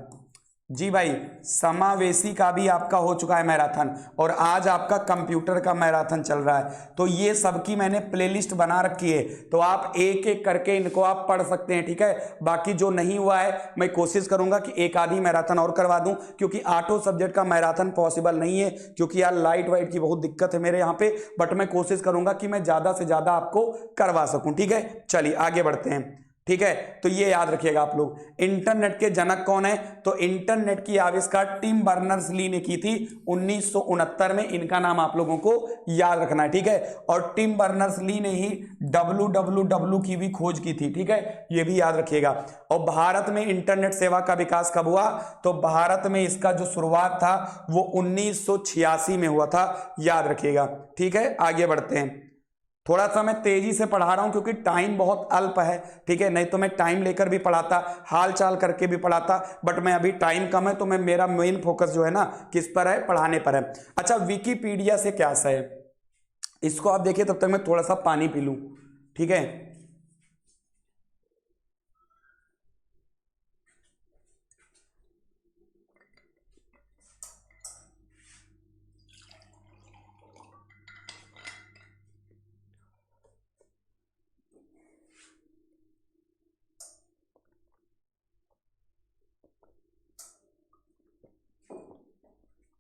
जी भाई, समावेशी का भी आपका हो चुका है मैराथन, और आज आपका कंप्यूटर का मैराथन चल रहा है। तो ये सबकी मैंने प्लेलिस्ट बना रखी है, तो आप एक एक करके इनको आप पढ़ सकते हैं, ठीक है। बाकी जो नहीं हुआ है मैं कोशिश करूंगा कि एक आधी मैराथन और करवा दूं, क्योंकि 8 सब्जेक्ट का मैराथन पॉसिबल नहीं है, क्योंकि यार लाइट वाइट की बहुत दिक्कत है मेरे यहाँ पे, बट मैं कोशिश करूंगा कि मैं ज्यादा से ज्यादा आपको करवा सकूं, ठीक है। चलिए आगे बढ़ते हैं, ठीक है। तो ये याद रखिएगा आप लोग, इंटरनेट के जनक कौन है? तो इंटरनेट की आविष्कार टिम बर्नर्स-ली ने की थी 1969 में। इनका नाम आप लोगों को याद रखना है, ठीक है। और टिम बर्नर्स-ली ने ही www की भी खोज की थी, ठीक है, ये भी याद रखिएगा। और भारत में इंटरनेट सेवा का विकास कब हुआ? तो भारत में इसका जो शुरुआत था वो 1986 में हुआ था, याद रखिएगा, ठीक है। आगे बढ़ते हैं, थोड़ा सा मैं तेजी से पढ़ा रहा हूं क्योंकि टाइम बहुत अल्प है, ठीक है, नहीं तो मैं टाइम लेकर भी पढ़ाता, हाल चाल करके भी पढ़ाता, बट मैं अभी टाइम कम है तो मैं मेरा मेन फोकस जो है ना किस पर है, पढ़ाने पर है। अच्छा, विकिपीडिया से क्या है, इसको आप देखिए, तब तक मैं थोड़ा सा पानी पी लूं, ठीक है।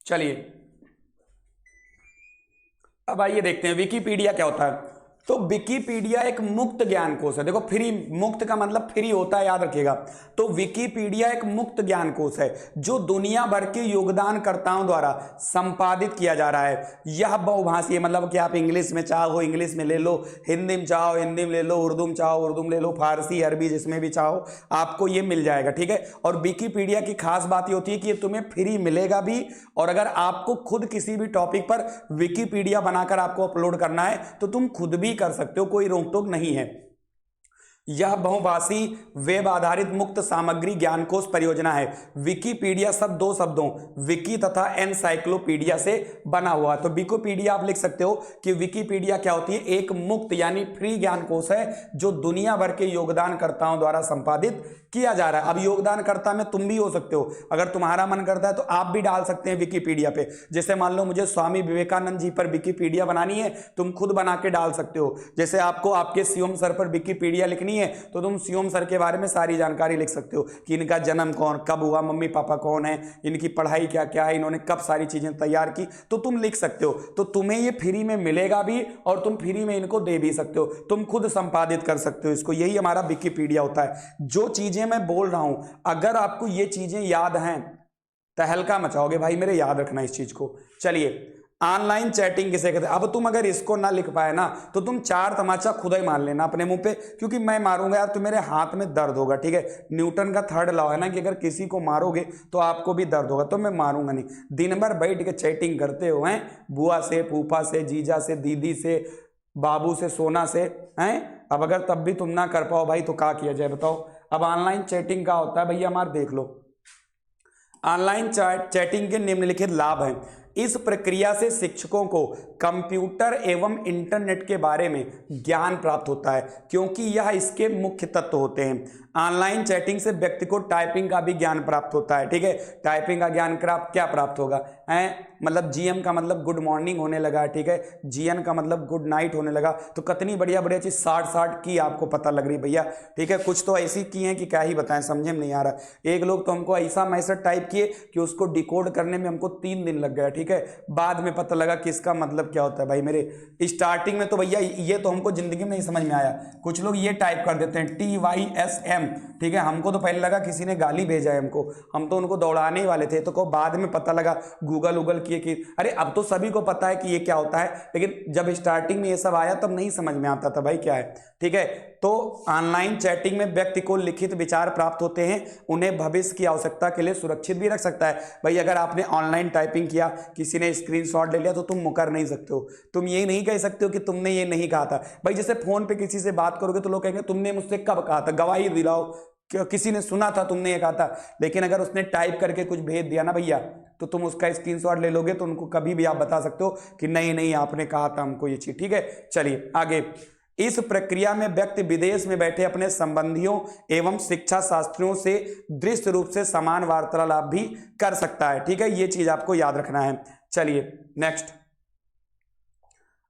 चलिए अब आइए देखते हैं विकिपीडिया क्या होता है। तो विकिपीडिया एक मुक्त ज्ञान कोश है। देखो, फ्री, मुक्त का मतलब फ्री होता है, याद रखिएगा। तो विकिपीडिया एक मुक्त ज्ञान कोश है जो दुनिया भर के योगदानकर्ताओं द्वारा संपादित किया जा रहा है। यह बहुभाषीय, मतलब कि आप इंग्लिश में चाहो इंग्लिश में ले लो, हिंदी में चाहो हिंदी में ले लो, उर्दू में चाहो उर्दू में ले लो, फारसी अरबी जिसमें भी चाहो आपको ये मिल जाएगा, ठीक है। और विकिपीडिया की खास बात ये होती है कि ये तुम्हें फ्री मिलेगा भी, और अगर आपको खुद किसी भी टॉपिक पर विकिपीडिया बनाकर आपको अपलोड करना है तो तुम खुद भी कर सकते हो, कोई रोक टोक नहीं है। यह बहुभाषी वेब आधारित मुक्त सामग्री ज्ञानकोश परियोजना है। विकिपीडिया शब्द दो शब्दों विकी तथा एनसाइक्लोपीडिया से बना हुआ है। तो विकिपीडिया आप लिख सकते हो कि विकिपीडिया क्या होती है, एक मुक्त यानी फ्री ज्ञानकोश है जो दुनिया भर के योगदानकर्ताओं द्वारा संपादित किया जा रहा है। अब योगदानकर्ता में तुम भी हो सकते हो, अगर तुम्हारा मन करता है तो आप भी डाल सकते हैं विकिपीडिया पे। जैसे मान लो मुझे स्वामी विवेकानंद जी पर विकिपीडिया बनानी है, तुम खुद बना के डाल सकते हो। जैसे आपको आपके शिवम सर पर विकिपीडिया लिखनी है तो तुम शिवम सर के बारे में सारी जानकारी लिख सकते हो कि इनका जन्म कौन कब हुआ, मम्मी पापा कौन है, इनकी पढ़ाई क्या क्या है, इन्होंने कब सारी चीजें तैयार की, तो तुम लिख सकते हो। तो तुम्हें ये फ्री में मिलेगा भी और तुम फ्री में इनको दे भी सकते हो, तुम खुद संपादित कर सकते हो इसको। यही हमारा विकिपीडिया होता है। जो चीजें मैं बोल रहा हूं अगर आपको ये चीजें याद हैं तहलका मचाओगे भाई मेरे, याद रखना इस चीज को। चलिए, ऑनलाइन चैटिंग किसे कहते हैं। अब तुम अगर इसको ना लिख पाए ना तो तुम चार तमाचा खुद ही मार लेना अपने मुंह पे, क्योंकि मैं मारूंगा यार तो मेरे हाथ में दर्द होगा। ठीक है, न्यूटन का थर्ड लॉ है ना कि अगर किसी को मारोगे तो आपको भी दर्द होगा, तो मैं मारूंगा नहीं। दिन भर बैठ के चैटिंग करते हो हैं, बुआ से, फूफा से, जीजा से, दीदी से, बाबू से, सोना से हैं। अब अगर तब भी तुम ना कर पाओ भाई तो क्या किया जाए बताओ। अब ऑनलाइन चैटिंग का होता है भैया हमारा, देख लो। ऑनलाइन चैटिंग के निम्नलिखित लाभ हैं। इस प्रक्रिया से शिक्षकों को कंप्यूटर एवं इंटरनेट के बारे में ज्ञान प्राप्त होता है, क्योंकि यह इसके मुख्य तत्व होते हैं। ऑनलाइन चैटिंग से व्यक्ति को टाइपिंग का भी ज्ञान प्राप्त होता है। ठीक है, टाइपिंग का ज्ञान क्या प्राप्त होगा, मतलब जीएम का मतलब गुड मॉर्निंग होने लगा। ठीक है, जीएन का मतलब गुड नाइट होने लगा। तो कितनी बढ़िया बढ़िया चीज 60 की आपको पता लग रही भैया। ठीक है, कुछ तो ऐसी की हैं कि क्या ही बताएं, समझे में नहीं आ रहा। एक लोग तो हमको ऐसा मैसेज टाइप किए कि उसको डिकोड करने में हमको 3 दिन लग गया। ठीक है, बाद में पता लगा कि इसका मतलब क्या होता है भाई मेरे। स्टार्टिंग में तो भैया ये तो हमको जिंदगी में नहीं समझ में आया। कुछ लोग ये टाइप कर देते हैं TYSM। ठीक है, हमको तो पहले लगा किसी ने गाली भेजा है हमको, हम तो उनको दौड़ाने ही वाले थे। तो को बाद में पता लगा गूगल किए कि अरे अब तो सभी को पता है कि ये क्या होता है, लेकिन जब स्टार्टिंग में ये सब आया तब नहीं समझ में आता था भाई क्या है। ठीक है, तो ऑनलाइन चैटिंग में व्यक्ति को लिखित विचार प्राप्त होते हैं, उन्हें भविष्य की आवश्यकता के लिए सुरक्षित भी रख सकता है। भाई अगर आपने ऑनलाइन टाइपिंग किया, किसी ने स्क्रीनशॉट ले लिया तो तुम मुकर नहीं सकते हो। तुम ये नहीं कह सकते हो कि तुमने ये नहीं कहा था। भाई जैसे फोन पे किसी से बात करोगे तो लोग कहेंगे तुमने मुझसे कब कहा था, गवाही दिलाओ, किसी ने सुना था तुमने ये कहा था। लेकिन अगर उसने टाइप करके कुछ भेज दिया ना भैया, तो तुम उसका स्क्रीनशॉट ले लोगे तो उनको कभी भी आप बता सकते हो कि नहीं नहीं आपने कहा था हमको ये चीज। ठीक है, चलिए आगे। इस प्रक्रिया में व्यक्ति विदेश में बैठे अपने संबंधियों एवं शिक्षा शास्त्रियों से दृश्य रूप से समान वार्तालाप भी कर सकता है। ठीक है, ये चीज आपको याद रखना है। चलिए नेक्स्ट,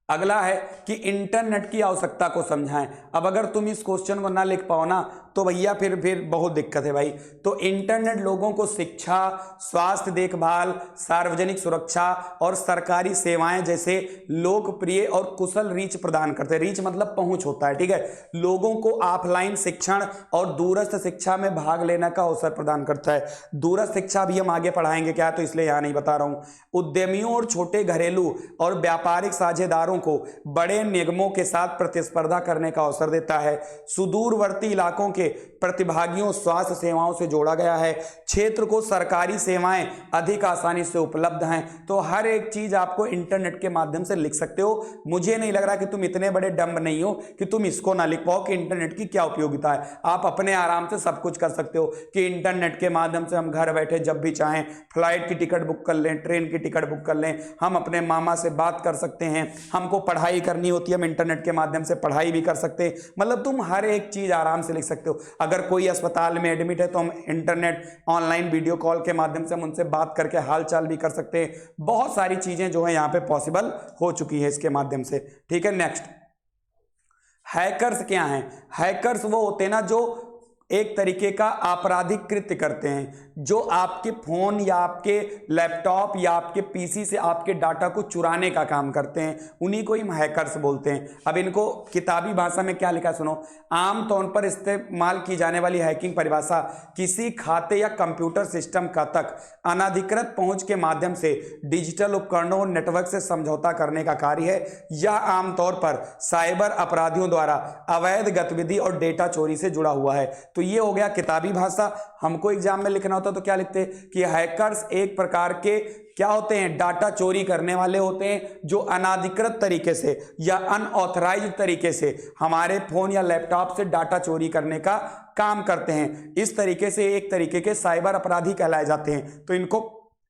अगला है कि इंटरनेट की आवश्यकता को समझाएं। अब अगर तुम इस क्वेश्चन को ना लिख पाओ ना तो भैया फिर बहुत दिक्कत है भाई। तो इंटरनेट लोगों को शिक्षा, स्वास्थ्य देखभाल, सार्वजनिक सुरक्षा और सरकारी सेवाएं जैसे लोकप्रिय और कुशल रीच प्रदान करते हैं। रीच मतलब पहुंच होता है। ठीक है, लोगों को ऑफलाइन शिक्षण और दूरस्थ शिक्षा में भाग लेने का अवसर प्रदान करता है। दूरस्थ शिक्षा भी हम आगे पढ़ाएंगे क्या, तो इसलिए यहां नहीं बता रहा हूं। उद्यमियों और छोटे घरेलू और व्यापारिक साझेदारों को बड़े निगमों के साथ प्रतिस्पर्धा करने का अवसर देता है। सुदूरवर्ती इलाकों के प्रतिभागियों स्वास्थ्य सेवाओं से जोड़ा गया है। क्षेत्र को सरकारी सेवाएं अधिक आसानी से उपलब्ध हैं। तो हर एक चीज आपको इंटरनेट के माध्यम से लिख सकते हो। मुझे नहीं लग रहा कि तुम इतने बड़े डम्ब नहीं हो कि तुम इसको ना लिख पाओ कि इंटरनेट की क्या उपयोगिता है। आप अपने आराम से सब कुछ कर सकते हो कि इंटरनेट के माध्यम से हम घर बैठे जब भी चाहें फ्लाइट की टिकट बुक कर लें, ट्रेन की टिकट बुक कर लें, हम अपने मामा से बात कर सकते हैं, हमको पढ़ाई करनी होती है हम इंटरनेट के माध्यम से पढ़ाई भी कर सकते हैं। मतलब तुम हर एक चीज आराम से लिख सकते हो। अगर कोई अस्पताल में एडमिट है तो हम इंटरनेट ऑनलाइन वीडियो कॉल के माध्यम से हम उनसे बात करके हालचाल भी कर सकते हैं। बहुत सारी चीजें जो है यहाँ पे पॉसिबल हो चुकी है इसके माध्यम से। ठीक है, नेक्स्ट, हैकर्स क्या हैं। हैकर्स वो होते हैं ना जो एक तरीके का आपराधिक कृत्य करते हैं, जो आपके फोन या आपके लैपटॉप या आपके पीसी से आपके डाटा को चुराने का काम करते हैं, उन्हीं को ही हैकर्स बोलते हैं। अब इनको किताबी भाषा में क्या लिखा है सुनो। आमतौर पर इस्तेमाल की जाने वाली हैकिंग परिभाषा किसी खाते या कंप्यूटर सिस्टम का तक अनधिकृत पहुंच के माध्यम से डिजिटल उपकरणों और नेटवर्क से समझौता करने का कार्य है। यह आमतौर पर साइबर अपराधियों द्वारा अवैध गतिविधि और डेटा चोरी से जुड़ा हुआ है। तो ये हो गया किताबी भाषा। हमको एग्जाम में लिखना होता तो क्या लिखते कि हैकर्स एक प्रकार के क्या होते हैं, डाटा चोरी करने वाले होते हैं, जो अनाधिकृत तरीके से या अनऑथराइज्ड तरीके से हमारे फोन या लैपटॉप से डाटा चोरी करने का काम करते हैं। इस तरीके से एक तरीके के साइबर अपराधी कहलाए जाते हैं। तो इनको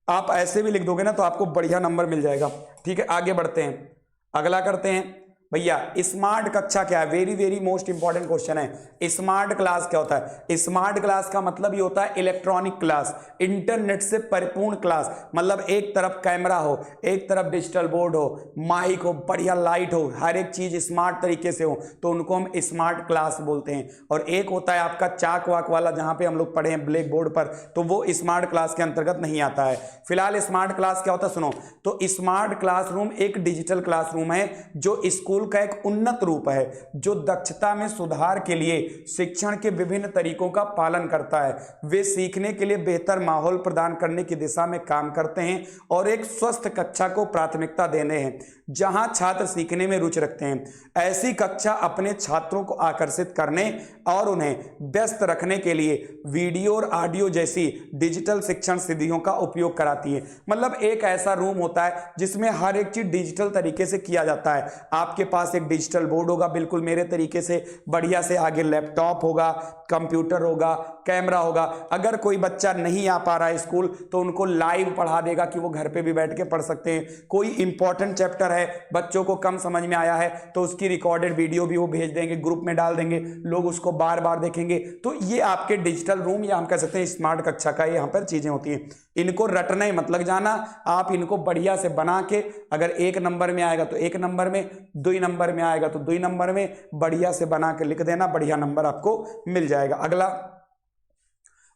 आप ऐसे भी लिख दोगे ना तो आपको बढ़िया नंबर मिल जाएगा। ठीक है, आगे बढ़ते हैं, अगला करते हैं। भैया स्मार्ट कक्षा क्या है, very very most important question है। स्मार्ट क्लास क्या होता है? स्मार्ट क्लास का मतलब ये होता है इलेक्ट्रॉनिक क्लास, इंटरनेट से परिपूर्ण क्लास। मतलब एक तरफ कैमरा हो, एक तरफ डिजिटल बोर्ड हो, माइक हो, बढ़िया लाइट हो, हर एक चीज स्मार्ट तरीके से हो, तो उनको हम स्मार्ट क्लास बोलते हैं। और एक होता है आपका चाक वाक वाला, जहां पे हम लोग पढ़े हैं ब्लैक बोर्ड पर, तो वो स्मार्ट क्लास के अंतर्गत नहीं आता है। फिलहाल स्मार्ट क्लास क्या होता है सुनो। तो स्मार्ट क्लासरूम एक डिजिटल क्लासरूम है जो स्कूल का एक उन्नत रूप है, जो दक्षता में सुधार के लिए शिक्षण के विभिन्न तरीकों का पालन करता है। वे सीखने के लिए बेहतर माहौल प्रदान करने की दिशा में काम करते हैं और एक स्वस्थ कक्षा को प्राथमिकता देने हैं जहां छात्र सीखने में रुचि रखते हैं। ऐसी कक्षा अपने छात्रों को आकर्षित करने और उन्हें व्यस्त रखने के लिए वीडियो और ऑडियो जैसी डिजिटल शिक्षण सिद्धियों का उपयोग कराती है। मतलब एक ऐसा रूम होता है जिसमें हर एक चीज डिजिटल तरीके से किया जाता है। आपके पास एक डिजिटल बोर्ड होगा बिल्कुल मेरे तरीके से बढ़िया से, आगे लैपटॉप होगा, कंप्यूटर होगा, कैमरा होगा। अगर कोई बच्चा नहीं आ पा रहा है स्कूल तो उनको लाइव पढ़ा देगा कि वो घर पे भी बैठ के पढ़ सकते हैं। कोई इंपॉर्टेंट चैप्टर है, बच्चों को कम समझ में आया है, तो उसकी रिकॉर्डेड वीडियो भी वो भेज देंगे, ग्रुप में डाल देंगे, लोग उसको बार बार देखेंगे। तो ये आपके डिजिटल रूम या हम कह सकते हैं स्मार्ट कक्षा का यहाँ पर चीजें होती हैं। इनको रटना ही मत लग जाना, आप इनको बढ़िया से बना के, अगर 1 नंबर में आएगा तो 1 नंबर में, 2 नंबर में आएगा तो 2 नंबर में, बढ़िया से बना के लिख देना, बढ़िया नंबर आपको मिल जाएगा। अगला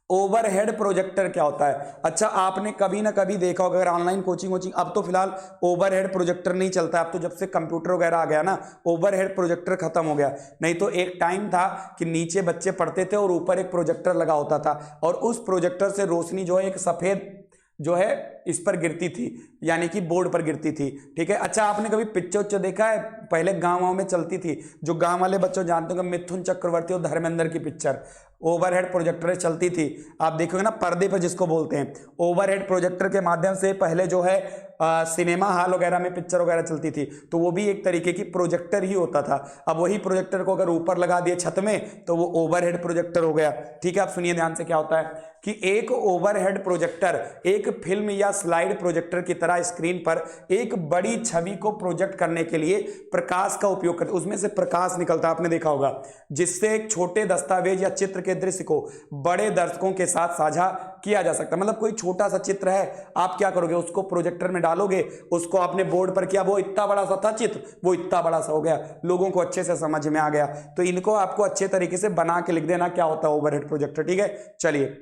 ओवरहेड प्रोजेक्टर क्या होता है? अच्छा, आपने कभी ना कभी देखा होगा, अगर ऑनलाइन कोचिंग, अब तो फिलहाल ओवरहेड प्रोजेक्टर नहीं चलता है। अब तो जब से कंप्यूटर वगैरह आ गया ना, ओवरहेड प्रोजेक्टर खत्म हो गया। नहीं तो एक टाइम था कि नीचे बच्चे पढ़ते थे और ऊपर एक प्रोजेक्टर लगा होता था, और उस प्रोजेक्टर से रोशनी जो है एक सफेद जो है इस पर गिरती थी, यानी कि बोर्ड पर गिरती थी। ठीक है, अच्छा आपने कभी पिक्चर उच्चर देखा है? पहले गांव में चलती थी, जो गांव वाले बच्चों जानते हो, मिथुन चक्रवर्ती और धर्मेंद्र की पिक्चर ओवरहेड प्रोजेक्टर चलती थी। आप देखोगे ना पर्दे पर जिसको बोलते हैं, ओवरहेड प्रोजेक्टर के माध्यम से पहले जो है सिनेमा हॉल वगैरह में पिक्चर वगैरह चलती थी, तो वो भी एक तरीके की प्रोजेक्टर ही होता था। अब वही प्रोजेक्टर को अगर ऊपर लगा दिए छत में तो वो ओवरहेड प्रोजेक्टर हो गया। ठीक है, आप सुनिए ध्यान से क्या होता है कि एक ओवरहेड प्रोजेक्टर एक फिल्म या स्लाइड प्रोजेक्टर की तरह स्क्रीन पर एक बड़ी छवि को प्रोजेक्ट करने के लिए प्रकाश का उपयोग करते, उसमें से प्रकाश निकलता है, आपने देखा होगा, जिससे एक छोटे दस्तावेज या चित्र के दृश्य को बड़े दर्शकों के साथ साझा किया जा सकता है। मतलब कोई छोटा सा चित्र है, आप क्या करोगे, उसको प्रोजेक्टर में डालोगे, उसको आपने बोर्ड पर किया, वो इतना बड़ा सा था चित्र, वो इतना बड़ा सा हो गया, लोगों को अच्छे से समझ में आ गया। तो इनको आपको अच्छे तरीके से बना के लिख देना क्या होता है ओवरहेड प्रोजेक्टर। ठीक है, चलिए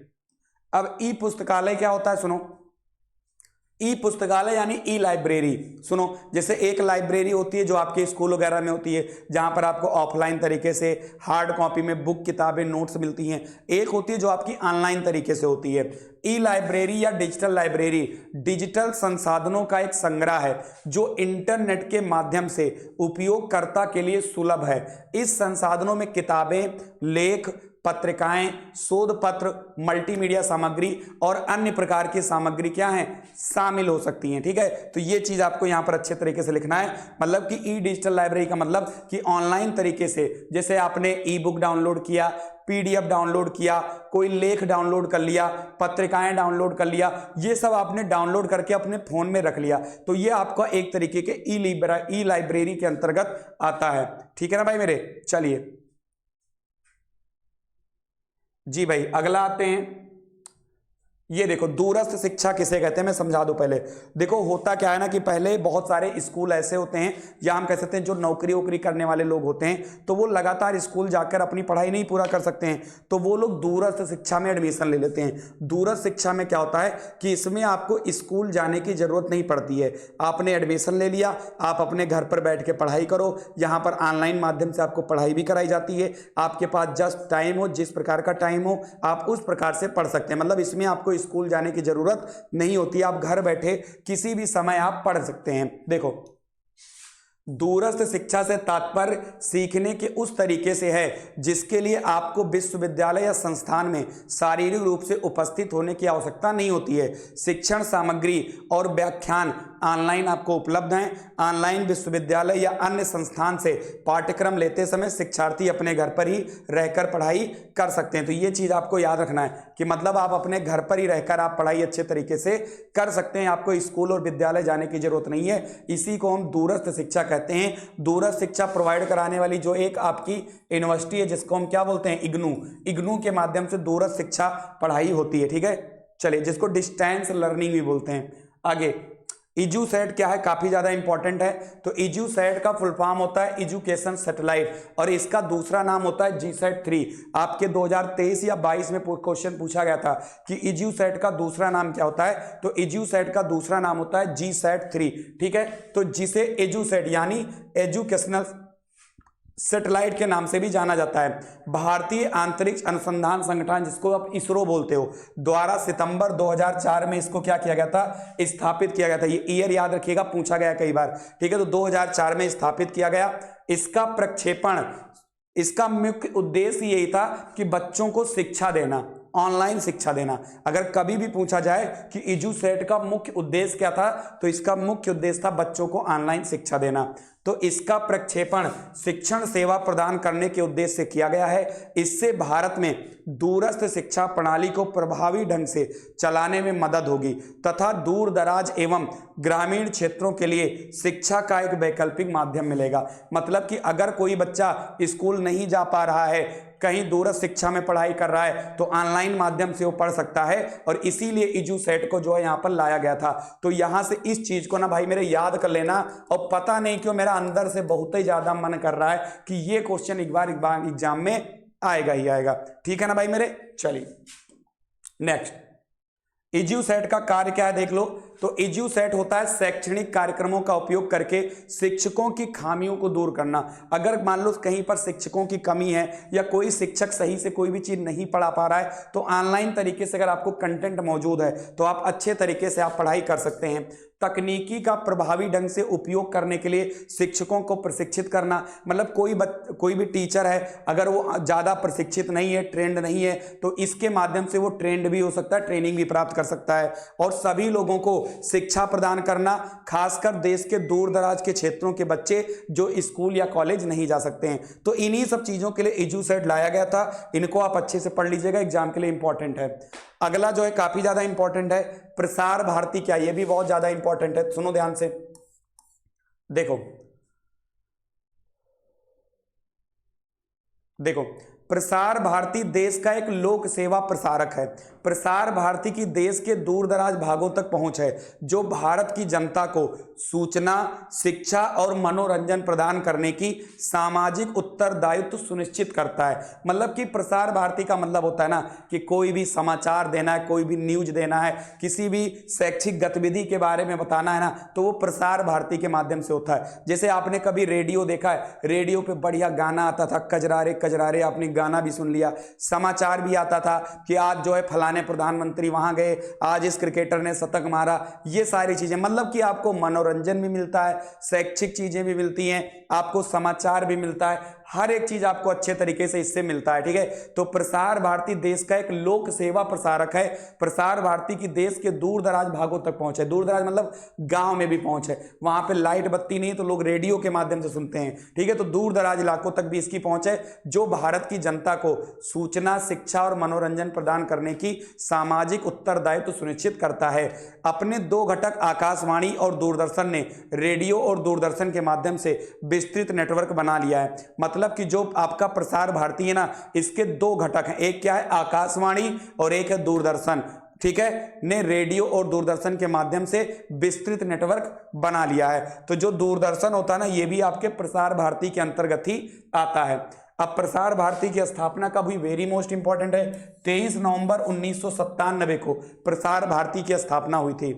अब ई पुस्तकालय क्या होता है सुनो। ई पुस्तकालय यानी ई लाइब्रेरी। सुनो, जैसे एक लाइब्रेरी होती है जो आपके स्कूल वगैरह में होती है, जहां पर आपको ऑफलाइन तरीके से हार्ड कॉपी में बुक, किताबें, नोट्स मिलती हैं। एक होती है जो आपकी ऑनलाइन तरीके से होती है। ई लाइब्रेरी या डिजिटल लाइब्रेरी डिजिटल संसाधनों का एक संग्रह है जो इंटरनेट के माध्यम से उपयोगकर्ता के लिए सुलभ है। इस संसाधनों में किताबें, लेख, पत्रिकाएं, शोध पत्र, मल्टीमीडिया सामग्री और अन्य प्रकार की सामग्री क्या है, शामिल हो सकती हैं। ठीक है, तो ये चीज आपको यहां पर अच्छे तरीके से लिखना है। मतलब कि ई डिजिटल लाइब्रेरी का मतलब कि ऑनलाइन तरीके से, जैसे आपने ई बुक डाउनलोड किया, पीडीएफ डाउनलोड किया, कोई लेख डाउनलोड कर लिया, पत्रिकाएं डाउनलोड कर लिया, ये सब आपने डाउनलोड करके अपने फोन में रख लिया, तो ये आपका एक तरीके के ई लाइब्रेरी के अंतर्गत आता है। ठीक है ना भाई मेरे, चलिए जी भाई अगला आते हैं। ये देखो दूरस्थ शिक्षा किसे कहते हैं, मैं समझा दूं पहले। देखो होता क्या है ना कि पहले बहुत सारे स्कूल ऐसे होते हैं या हम कह सकते हैं जो नौकरी वोकरी करने वाले लोग होते हैं, तो वो लगातार स्कूल जाकर अपनी पढ़ाई नहीं पूरा कर सकते हैं, तो वो लोग दूरस्थ शिक्षा में एडमिशन ले लेते हैं। दूरस्थ शिक्षा में क्या होता है कि इसमें आपको स्कूल जाने की जरूरत नहीं पड़ती है, आपने एडमिशन ले लिया, आप अपने घर पर बैठ के पढ़ाई करो। यहाँ पर ऑनलाइन माध्यम से आपको पढ़ाई भी कराई जाती है, आपके पास जस्ट टाइम हो, जिस प्रकार का टाइम हो आप उस प्रकार से पढ़ सकते हैं। मतलब इसमें आपको स्कूल जाने की जरूरत नहीं होती, आप घर बैठे किसी भी समय आप पढ़ सकते हैं। देखो दूरस्थ शिक्षा से तात्पर्य सीखने के उस तरीके से है जिसके लिए आपको विश्वविद्यालय या संस्थान में शारीरिक रूप से उपस्थित होने की आवश्यकता नहीं होती है। शिक्षण सामग्री और व्याख्यान ऑनलाइन आपको उपलब्ध हैं। ऑनलाइन विश्वविद्यालय या अन्य संस्थान से पाठ्यक्रम लेते समय शिक्षार्थी अपने घर पर ही रहकर पढ़ाई कर सकते हैं। तो ये चीज आपको याद रखना है कि मतलब आप अपने घर पर ही रहकर आप पढ़ाई अच्छे तरीके से कर सकते हैं। आपको स्कूल और विद्यालय जाने की जरूरत नहीं है। इसी को हम दूरस्थ शिक्षा कहते हैं। दूरस्थ शिक्षा प्रोवाइड कराने वाली जो एक आपकी यूनिवर्सिटी है जिसको हम क्या बोलते हैं, इग्नू। इग्नू के माध्यम से दूरस्थ शिक्षा पढ़ाई होती है। ठीक है, चलिए, जिसको डिस्टेंस लर्निंग भी बोलते हैं। आगे इजूसेट क्या है, काफी ज्यादा इंपॉर्टेंट है। तो इजूसेट का फुल फॉर्म होता है एजुकेशन सैटेलाइट और इसका दूसरा नाम होता है जीसैट 3। आपके 2023 या 22 में क्वेश्चन पूछा गया था कि इजूसेट का दूसरा नाम क्या होता है। तो इजूसेट का दूसरा नाम होता है जीसैट 3। ठीक है, तो जिसे एजुसेट यानी एजुकेशनल सैटेलाइट के नाम से भी जाना जाता है। भारतीय अंतरिक्ष अनुसंधान संगठन, जिसको आप इसरो बोलते हो, द्वारा सितंबर 2004 में इसको क्या किया गया था, स्थापित किया गया था। ये ईयर याद रखिएगा, पूछा गया कई बार। ठीक है, तो 2004 में स्थापित किया गया। इसका प्रक्षेपण, इसका मुख्य उद्देश्य यही था कि बच्चों को शिक्षा देना, ऑनलाइन शिक्षा देना। अगर कभी भी पूछा जाए कि इजूसेट का मुख्य उद्देश्य क्या था, तो इसका मुख्य उद्देश्य था बच्चों को ऑनलाइन शिक्षा देना। तो इसका प्रक्षेपण शिक्षण सेवा प्रदान करने के उद्देश्य से किया गया है। इससे भारत में दूरस्थ शिक्षा प्रणाली को प्रभावी ढंग से चलाने में मदद होगी तथा दूर दराज एवं ग्रामीण क्षेत्रों के लिए शिक्षा का एक वैकल्पिक माध्यम मिलेगा। मतलब कि अगर कोई बच्चा स्कूल नहीं जा पा रहा है, कहीं दूरस्थ शिक्षा में पढ़ाई कर रहा है, तो ऑनलाइन माध्यम से वो पढ़ सकता है। और इसीलिए इजूसेट को जो है यहाँ पर लाया गया था। तो यहाँ से इस चीज को ना भाई मेरे याद कर लेना। और पता नहीं क्यों मेरा अंदर से बहुत ही ज्यादा मन कर रहा है कि ये क्वेश्चन एक बार एग्जाम में आएगा ही आएगा। ठीक है ना भाई मेरे। चलिए नेक्स्ट, इजूसेट का कार्य क्या है देख लो। तो इजूसेट होता है शैक्षणिक कार्यक्रमों का उपयोग करके शिक्षकों की खामियों को दूर करना। अगर मान लो कहीं पर शिक्षकों की कमी है या कोई शिक्षक सही से कोई भी चीज नहीं पढ़ा पा रहा है, तो ऑनलाइन तरीके से अगर आपको कंटेंट मौजूद है तो आप अच्छे तरीके से आप पढ़ाई कर सकते हैं। तकनीकी का प्रभावी ढंग से उपयोग करने के लिए शिक्षकों को प्रशिक्षित करना। मतलब कोई भी टीचर है, अगर वो ज्यादा प्रशिक्षित नहीं है, ट्रेंड नहीं है, तो इसके माध्यम से वो ट्रेंड भी हो सकता है, ट्रेनिंग भी प्राप्त कर सकता है। और सभी लोगों को शिक्षा प्रदान करना, खासकर देश के दूर दराज के क्षेत्रों के बच्चे जो स्कूल या कॉलेज नहीं जा सकते हैं। तो इन्हीं सब चीजों के लिए इजूसेट लाया गया था। इनको आप अच्छे से पढ़ लीजिएगा, एग्जाम के लिए इंपॉर्टेंट है। अगला जो है काफी ज्यादा इंपॉर्टेंट है, प्रसार भारती क्या, ये भी बहुत ज्यादा इंपॉर्टेंट है। सुनो ध्यान से, देखो देखो, प्रसार भारती देश का एक लोक सेवा प्रसारक है। प्रसार भारती की देश के दूर दराज भागों तक पहुंच है, जो भारत की जनता को सूचना, शिक्षा और मनोरंजन प्रदान करने की सामाजिक उत्तरदायित्व सुनिश्चित करता है। मतलब कि प्रसार भारती का मतलब होता है ना कि कोई भी समाचार देना है, कोई भी न्यूज देना है, किसी भी शैक्षिक गतिविधि के बारे में बताना है ना, तो वो प्रसार भारती के माध्यम से होता है। जैसे आपने कभी रेडियो देखा है, रेडियो पे बढ़िया गाना आता था, कजरारे कजरारे, आपने गाना भी सुन लिया। समाचार भी आता था कि आज जो है फलाने प्रधानमंत्री वहां गए, आज इस क्रिकेटर ने शतक मारा। ये सारी चीजें, मतलब कि आपको मनोरंजन भी मिलता है, शैक्षिक चीजें भी मिलती हैं, आपको समाचार भी मिलता है, हर एक चीज आपको अच्छे तरीके से इससे मिलता है। ठीक है, तो प्रसार भारती देश का एक लोक सेवा प्रसारक है। प्रसार भारती की देश के दूर दराज भागों तक पहुंच है। दूर दराज मतलब गांव में भी पहुंच है, वहां पे लाइट बत्ती नहीं तो लोग रेडियो के माध्यम से सुनते हैं। ठीक है, तो दूर दराज इलाकों तक भी इसकी पहुंच है, जो भारत की जनता को सूचना, शिक्षा और मनोरंजन प्रदान करने की सामाजिक उत्तरदायित्व सुनिश्चित करता है। अपने दो घटक आकाशवाणी और दूरदर्शन ने रेडियो और दूरदर्शन के माध्यम से विस्तृत नेटवर्क बना लिया है। मतलब कि जो आपका प्रसार भारती है ना, इसके दो घटक हैं, एक क्या है आकाशवाणी और एक है दूरदर्शन। ठीक है, ने रेडियो और दूरदर्शन के माध्यम से विस्तृत नेटवर्क बना लिया है। तो जो दूरदर्शन होता है ना, ये भी आपके प्रसार भारती के अंतर्गत ही आता है। अब प्रसार भारती की स्थापना कब हुई, वेरी मोस्ट इंपॉर्टेंट है, 23 नवंबर 1997 को प्रसार भारती की स्थापना हुई थी।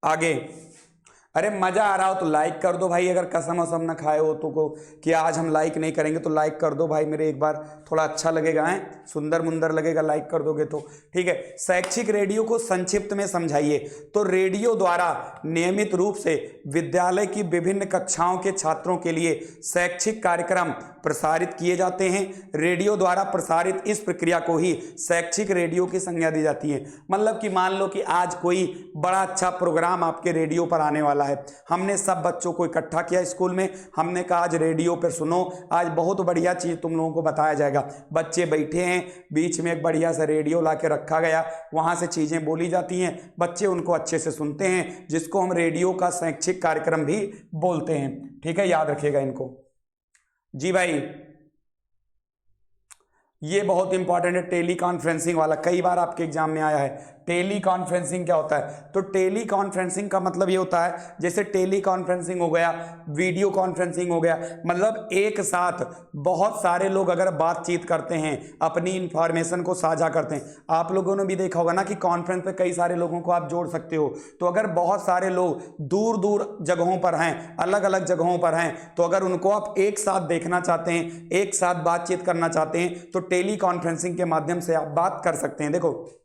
आगे अरे मजा आ रहा हो तो लाइक कर दो भाई, अगर कसम वसम ना खाए हो तो को कि आज हम लाइक नहीं करेंगे तो लाइक कर दो भाई मेरे, एक बार थोड़ा अच्छा लगेगा, है सुंदर मुंदर लगेगा लाइक कर दोगे तो। ठीक है, शैक्षिक रेडियो को संक्षिप्त में समझाइए। तो रेडियो द्वारा नियमित रूप से विद्यालय की विभिन्न कक्षाओं के छात्रों के लिए शैक्षिक कार्यक्रम प्रसारित किए जाते हैं। रेडियो द्वारा प्रसारित इस प्रक्रिया को ही शैक्षिक रेडियो की संज्ञा दी जाती है। मतलब कि मान लो कि आज कोई बड़ा अच्छा प्रोग्राम आपके रेडियो पर आने वाला है, हमने सब बच्चों को इकट्ठा किया स्कूल में, हमने कहा आज रेडियो पर सुनो, आज बहुत बढ़िया चीज तुम लोगों को बताया जाएगा। बच्चे बैठे हैं, बीच में एक बढ़िया सा रेडियो ला के रखा गया, वहां से चीजें बोली जाती हैं, बच्चे उनको अच्छे से सुनते हैं, जिसको हम रेडियो का शैक्षिक कार्यक्रम भी बोलते हैं। ठीक है, याद रखिएगा इनको। जी भाई, ये बहुत इंपॉर्टेंट है टेली कॉन्फ्रेंसिंग वाला, कई बार आपके एग्जाम में आया है। टेली कॉन्फ्रेंसिंग क्या होता है? तो टेली कॉन्फ्रेंसिंग का मतलब ये होता है, जैसे टेली कॉन्फ्रेंसिंग हो गया, वीडियो कॉन्फ्रेंसिंग हो गया, मतलब एक साथ बहुत सारे लोग अगर बातचीत करते हैं, अपनी इंफॉर्मेशन को साझा करते हैं। आप लोगों ने भी देखा होगा ना कि कॉन्फ्रेंस पे कई सारे लोगों को आप जोड़ सकते हो। तो अगर बहुत सारे लोग दूर दूर जगहों पर हैं, अलग अलग जगहों पर हैं, तो अगर उनको आप एक साथ देखना चाहते हैं, एक साथ बातचीत करना चाहते हैं, तो टेली कॉन्फ्रेंसिंग के माध्यम से आप बात कर सकते हैं। देखो,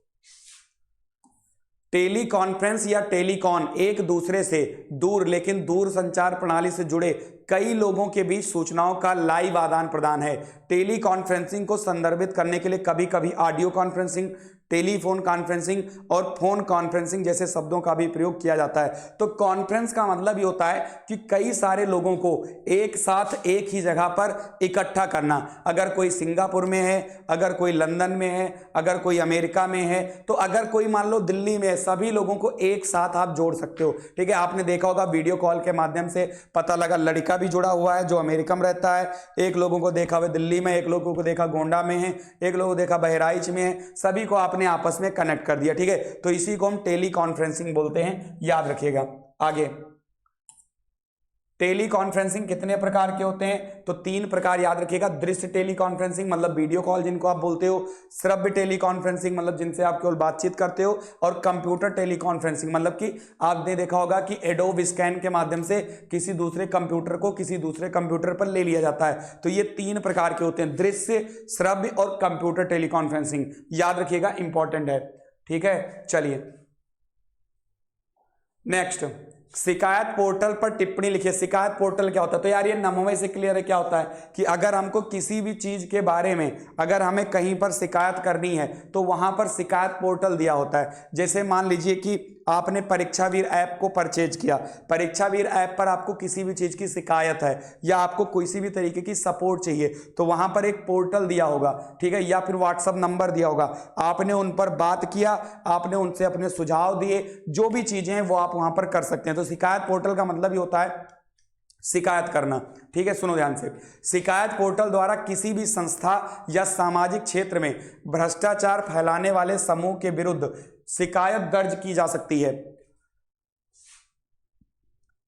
टेली कॉन्फ्रेंस या टेलीकॉन एक दूसरे से दूर लेकिन दूर संचार प्रणाली से जुड़े कई लोगों के बीच सूचनाओं का लाइव आदान प्रदान है। टेली कॉन्फ्रेंसिंग को संदर्भित करने के लिए कभी कभी ऑडियो कॉन्फ्रेंसिंग, टेलीफोन कॉन्फ्रेंसिंग और फोन कॉन्फ्रेंसिंग जैसे शब्दों का भी प्रयोग किया जाता है। तो कॉन्फ्रेंस का मतलब ये होता है कि कई सारे लोगों को एक साथ एक ही जगह पर इकट्ठा करना। अगर कोई सिंगापुर में है, अगर कोई लंदन में है, अगर कोई अमेरिका में है, तो अगर कोई मान लो दिल्ली में है, सभी लोगों को एक साथ आप जोड़ सकते हो। ठीक है, आपने देखा होगा वीडियो कॉल के माध्यम से पता लगा लड़का भी जुड़ा हुआ है जो अमेरिका में रहता है, एक लोगों को देखा हुआ दिल्ली में, एक लोगों को देखा गोंडा में है, एक लोगों को देखा बहराइच में है, सभी को आपने आपस में कनेक्ट कर दिया। ठीक है, तो इसी को हम टेली कॉन्फ्रेंसिंग बोलते हैं, याद रखिएगा। आगे, टेली कॉन्फ्रेंसिंग कितने प्रकार के होते हैं? तो 3 प्रकार याद रखिएगा। दृश्य टेली कॉन्फ्रेंसिंग मतलब वीडियो कॉल जिनको आप बोलते हो, श्रव्य टेली कॉन्फ्रेंसिंग मतलब जिनसे आप केवल बातचीत करते हो, और कंप्यूटर टेली कॉन्फ्रेंसिंग मतलब कि आपने देखा होगा कि एडोब स्कैन के माध्यम से किसी दूसरे कंप्यूटर को किसी दूसरे कंप्यूटर पर ले लिया जाता है। तो ये 3 प्रकार के होते हैं, दृश्य, श्रव्य और कंप्यूटर टेली कॉन्फ्रेंसिंग, याद रखिएगा, इंपॉर्टेंट है। ठीक है, चलिए नेक्स्ट, शिकायत पोर्टल पर टिप्पणी लिखिए। शिकायत पोर्टल क्या होता है? तो यार ये नमवे से क्लियर है क्या होता है कि अगर हमको किसी भी चीज के बारे में अगर हमें कहीं पर शिकायत करनी है तो वहां पर शिकायत पोर्टल दिया होता है। जैसे मान लीजिए कि आपने परीक्षावीर ऐप को परचेज किया, परीक्षावीर ऐप पर आपको किसी भी चीज की शिकायत है या आपको किसी भी तरीके की सपोर्ट चाहिए, तो वहां पर एक पोर्टल दिया होगा, ठीक है, या फिर व्हाट्सएप नंबर दिया होगा, आपने उन पर बात किया, आपने उनसे अपने सुझाव दिए, जो भी चीजें हैं वो आप वहां पर कर सकते हैं। तो शिकायत पोर्टल का मतलब ही होता है शिकायत करना। ठीक है, सुनो ध्यान से, शिकायत पोर्टल द्वारा किसी भी संस्था या सामाजिक क्षेत्र में भ्रष्टाचार फैलाने वाले समूह के विरुद्ध शिकायत दर्ज की जा सकती है।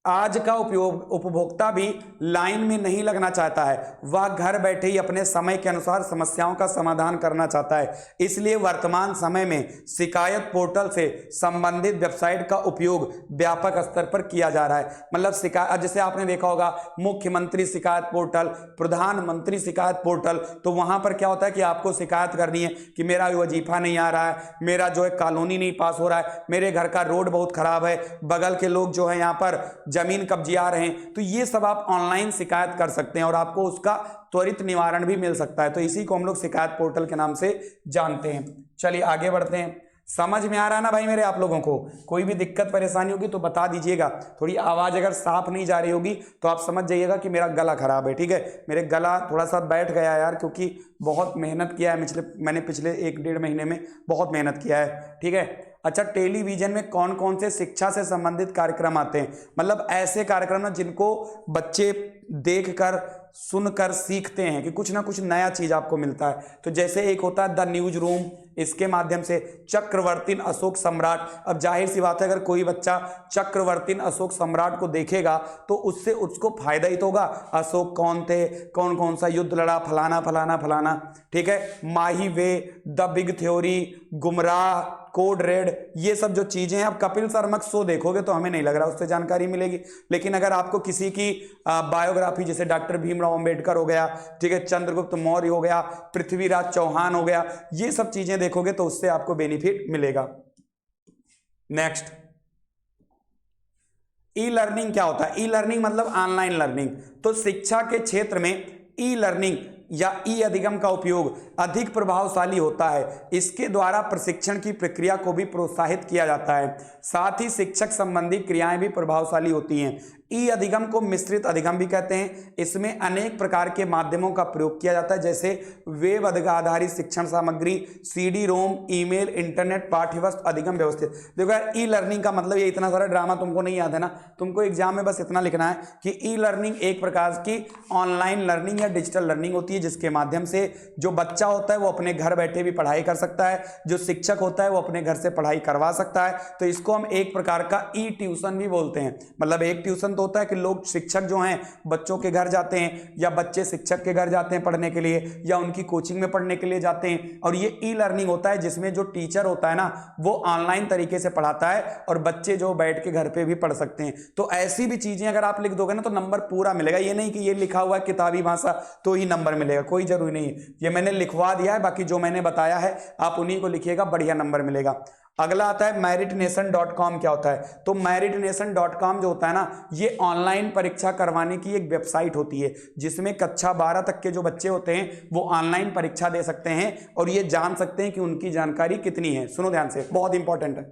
आज का उपभोक्ता भी लाइन में नहीं लगना चाहता है, वह घर बैठे ही अपने समय के अनुसार समस्याओं का समाधान करना चाहता है। इसलिए वर्तमान समय में शिकायत पोर्टल से संबंधित वेबसाइट का उपयोग व्यापक स्तर पर किया जा रहा है। मतलब शिकायत, जैसे आपने देखा होगा मुख्यमंत्री शिकायत पोर्टल, प्रधानमंत्री शिकायत पोर्टल, तो वहां पर क्या होता है कि आपको शिकायत करनी है कि मेरा वजीफा नहीं आ रहा है, मेरा जो है कॉलोनी नहीं पास हो रहा है, मेरे घर का रोड बहुत खराब है, बगल के लोग जो है यहाँ पर जमीन कब्जिया रहे हैं, तो ये सब आप ऑनलाइन शिकायत कर सकते हैं और आपको उसका त्वरित निवारण भी मिल सकता है। तो इसी को हम लोग शिकायत पोर्टल के नाम से जानते हैं। चलिए आगे बढ़ते हैं। समझ में आ रहा है ना भाई मेरे आप लोगों को? कोई भी दिक्कत परेशानी होगी तो बता दीजिएगा। थोड़ी आवाज अगर साफ नहीं जा रही होगी तो आप समझ जाइएगा कि मेरा गला खराब है। ठीक है, मेरे गला थोड़ा सा बैठ गया यार, क्योंकि बहुत मेहनत किया है मैंने पिछले 1-1.5 महीने में बहुत मेहनत किया है। ठीक है, अच्छा, टेलीविजन में कौन कौन से शिक्षा से संबंधित कार्यक्रम आते हैं? मतलब ऐसे कार्यक्रम ना जिनको बच्चे देखकर सुनकर सीखते हैं कि कुछ ना कुछ नया चीज आपको मिलता है। तो जैसे एक होता है द न्यूज रूम, इसके माध्यम से चक्रवर्ती अशोक सम्राट। अब जाहिर सी बात है अगर कोई बच्चा चक्रवर्ती अशोक सम्राट को देखेगा तो उससे उसको फायदा ही तो होगा। अशोक कौन थे, कौन कौन सा युद्ध लड़ा, फलाना फलाना फलाना। ठीक है, माही वे, द बिग थ्योरी, गुमराह, कोड रेड, ये सब जो चीजें हैं, अब कपिल शर्मा शो देखोगे तो हमें नहीं लग रहा उससे जानकारी मिलेगी, लेकिन अगर आपको किसी की बायोग्राफी जैसे डॉक्टर भीमराव अंबेडकर हो गया, ठीक है, चंद्रगुप्त मौर्य हो गया, पृथ्वीराज चौहान हो गया, ये सब चीजें देखोगे तो उससे आपको बेनिफिट मिलेगा। नेक्स्ट, ई लर्निंग क्या होता है? ई लर्निंग मतलब ऑनलाइन लर्निंग। तो शिक्षा के क्षेत्र में ई लर्निंग या ई अधिगम का उपयोग अधिक प्रभावशाली होता है। इसके द्वारा प्रशिक्षण की प्रक्रिया को भी प्रोत्साहित किया जाता है, साथ ही शिक्षक संबंधी क्रियाएं भी प्रभावशाली होती हैं। ई अधिगम को मिश्रित अधिगम भी कहते हैं। इसमें अनेक प्रकार के माध्यमों का प्रयोग किया जाता है, जैसे वेब आधारित शिक्षण सामग्री, सीडी रोम, ईमेल, इंटरनेट, पाठ्यवस्तु अधिगम व्यवस्थित। देखो यार, ई लर्निंग का मतलब ये इतना सारा ड्रामा तुमको नहीं याद है ना, तुमको एग्जाम में बस इतना लिखना है कि ई लर्निंग एक प्रकार की ऑनलाइन लर्निंग या डिजिटल लर्निंग होती है, जिसके माध्यम से जो बच्चा होता है वो अपने घर बैठे भी पढ़ाई कर सकता है, जो शिक्षक होता है वो अपने घर से पढ़ाई करवा सकता है। तो इसको हम एक प्रकार का ई ट्यूशन भी बोलते हैं। मतलब एक ट्यूशन तो होता है कि लोग शिक्षक जो हैं बच्चों के घर जाते हैं, या बच्चे शिक्षक के घर जाते हैं पढ़ने के लिए, या उनकी कोचिंग में पढ़ने के लिए जाते हैं। और ये ई लर्निंग होता है जिसमें जो टीचर होता है ना वो ऑनलाइन तरीके से पढ़ाता है और बच्चे जो बैठ के घर पे भी पढ़ सकते हैं। तो ऐसी भी चीजें अगर आप लिख दोगे ना तो नंबर पूरा मिलेगा। ये नहीं कि ये लिखा हुआ है किताबी भाषा तो ही नंबर मिलेगा, कोई जरूरी नहीं है। ये मैंने लिखवा दिया है, बाकी जो मैंने बताया है आप उन्हीं को लिखिएगा, बढ़िया नंबर मिलेगा। अगला आता है meritnation.com। क्या होता है? तो meritnation.com जो होता है ना, ये ऑनलाइन परीक्षा करवाने की एक वेबसाइट होती है, जिसमें कक्षा 12 तक के जो बच्चे होते हैं वो ऑनलाइन परीक्षा दे सकते हैं और ये जान सकते हैं कि उनकी जानकारी कितनी है। सुनो ध्यान से, बहुत इंपॉर्टेंट है।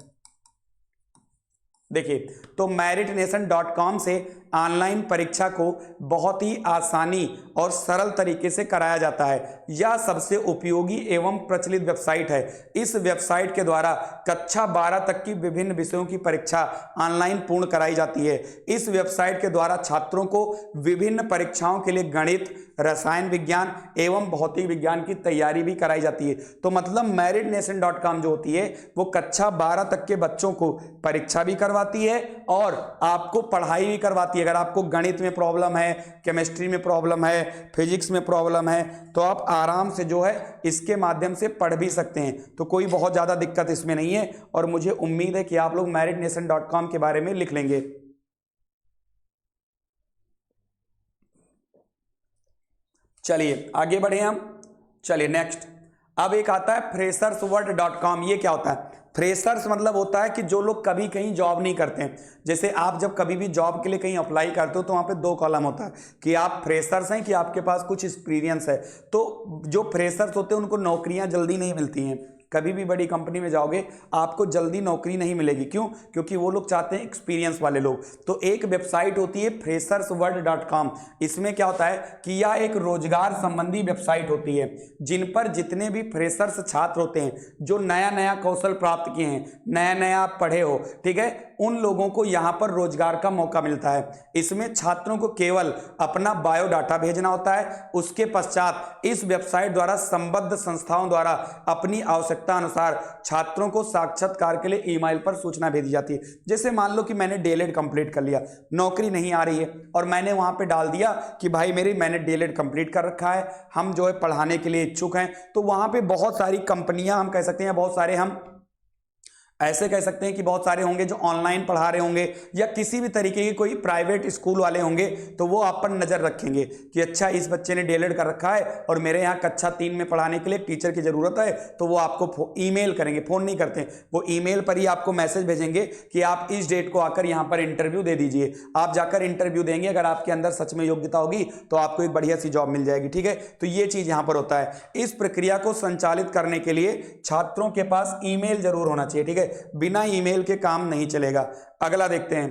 देखिए, तो meritnation.com से ऑनलाइन परीक्षा को बहुत ही आसानी और सरल तरीके से कराया जाता है। यह सबसे उपयोगी एवं प्रचलित वेबसाइट है। इस वेबसाइट के द्वारा कक्षा 12 तक की विभिन्न विषयों की परीक्षा ऑनलाइन पूर्ण कराई जाती है। इस वेबसाइट के द्वारा छात्रों को विभिन्न परीक्षाओं के लिए गणित, रसायन विज्ञान एवं भौतिक विज्ञान की तैयारी भी कराई जाती है। तो मतलब meritnation.com जो होती है वो कक्षा 12 तक के बच्चों को परीक्षा भी करवाती है और आपको पढ़ाई भी करवाती है। अगर आपको गणित में प्रॉब्लम है, केमिस्ट्री में प्रॉब्लम है, फिजिक्स में प्रॉब्लम है, तो आप आराम से जो है इसके माध्यम से पढ़ भी सकते हैं। तो कोई बहुत ज्यादा दिक्कत इसमें नहीं है और मुझे उम्मीद है कि आप लोग meritnation.com के बारे में लिख लेंगे। चलिए आगे बढ़े हम। चलिए नेक्स्ट, अब एक आता है freshersword.com। ये क्या होता है? फ्रेशर्स मतलब होता है कि जो लोग कभी कहीं जॉब नहीं करते हैं। जैसे आप जब कभी भी जॉब के लिए कहीं अप्लाई करते हो तो वहां पे 2 कॉलम होता है कि आप फ्रेशर्स हैं कि आपके पास कुछ एक्सपीरियंस है। तो जो फ्रेशर्स होते हैं उनको नौकरियां जल्दी नहीं मिलती हैं। कभी भी बड़ी कंपनी में जाओगे आपको जल्दी नौकरी नहीं मिलेगी। क्यों? क्योंकि वो लोग चाहते हैं एक्सपीरियंस वाले लोग। तो एक वेबसाइट होती है freshersword.com। इसमें क्या होता है कि यह एक रोजगार संबंधी वेबसाइट होती है जिन पर जितने भी फ्रेशर्स छात्र होते हैं जो नया नया कौशल प्राप्त किए हैं, नया नया पढ़े हो, ठीक है, उन लोगों को यहां पर रोजगार का मौका मिलता है। इसमें छात्रों को केवल अपना बायोडाटा भेजना होता है। उसके पश्चात इस वेबसाइट द्वारा संबद्ध संस्थाओं द्वारा अपनी आवश्यकता अनुसार छात्रों को साक्षात्कार के लिए ईमेल पर सूचना भेजी जाती है। जैसे मान लो कि मैंने डीएलएड कंप्लीट कर लिया, नौकरी नहीं आ रही है और मैंने वहां पे डाल दिया कि भाई मैंने डीएलएड कंप्लीट कर रखा है, हम जो है पढ़ाने के लिए इच्छुक हैं। तो वहां पे बहुत सारी कंपनियां हम कह सकते हैं, बहुत सारे हम ऐसे कह सकते हैं कि बहुत सारे होंगे जो ऑनलाइन पढ़ा रहे होंगे या किसी भी तरीके के कोई प्राइवेट स्कूल वाले होंगे, तो वो आप पर नजर रखेंगे कि अच्छा इस बच्चे ने डीएलएड कर रखा है और मेरे यहाँ कक्षा 3 में पढ़ाने के लिए टीचर की जरूरत है। तो वो आपको ईमेल करेंगे, फोन नहीं करते, वो ईमेल पर ही आपको मैसेज भेजेंगे कि आप इस डेट को आकर यहाँ पर इंटरव्यू दे दीजिए। आप जाकर इंटरव्यू देंगे, अगर आपके अंदर सच में योग्यता होगी तो आपको एक बढ़िया सी जॉब मिल जाएगी। ठीक है, तो ये चीज यहाँ पर होता है। इस प्रक्रिया को संचालित करने के लिए छात्रों के पास ईमेल जरूर होना चाहिए। ठीक है, बिना ईमेल के काम नहीं चलेगा। अगला देखते हैं,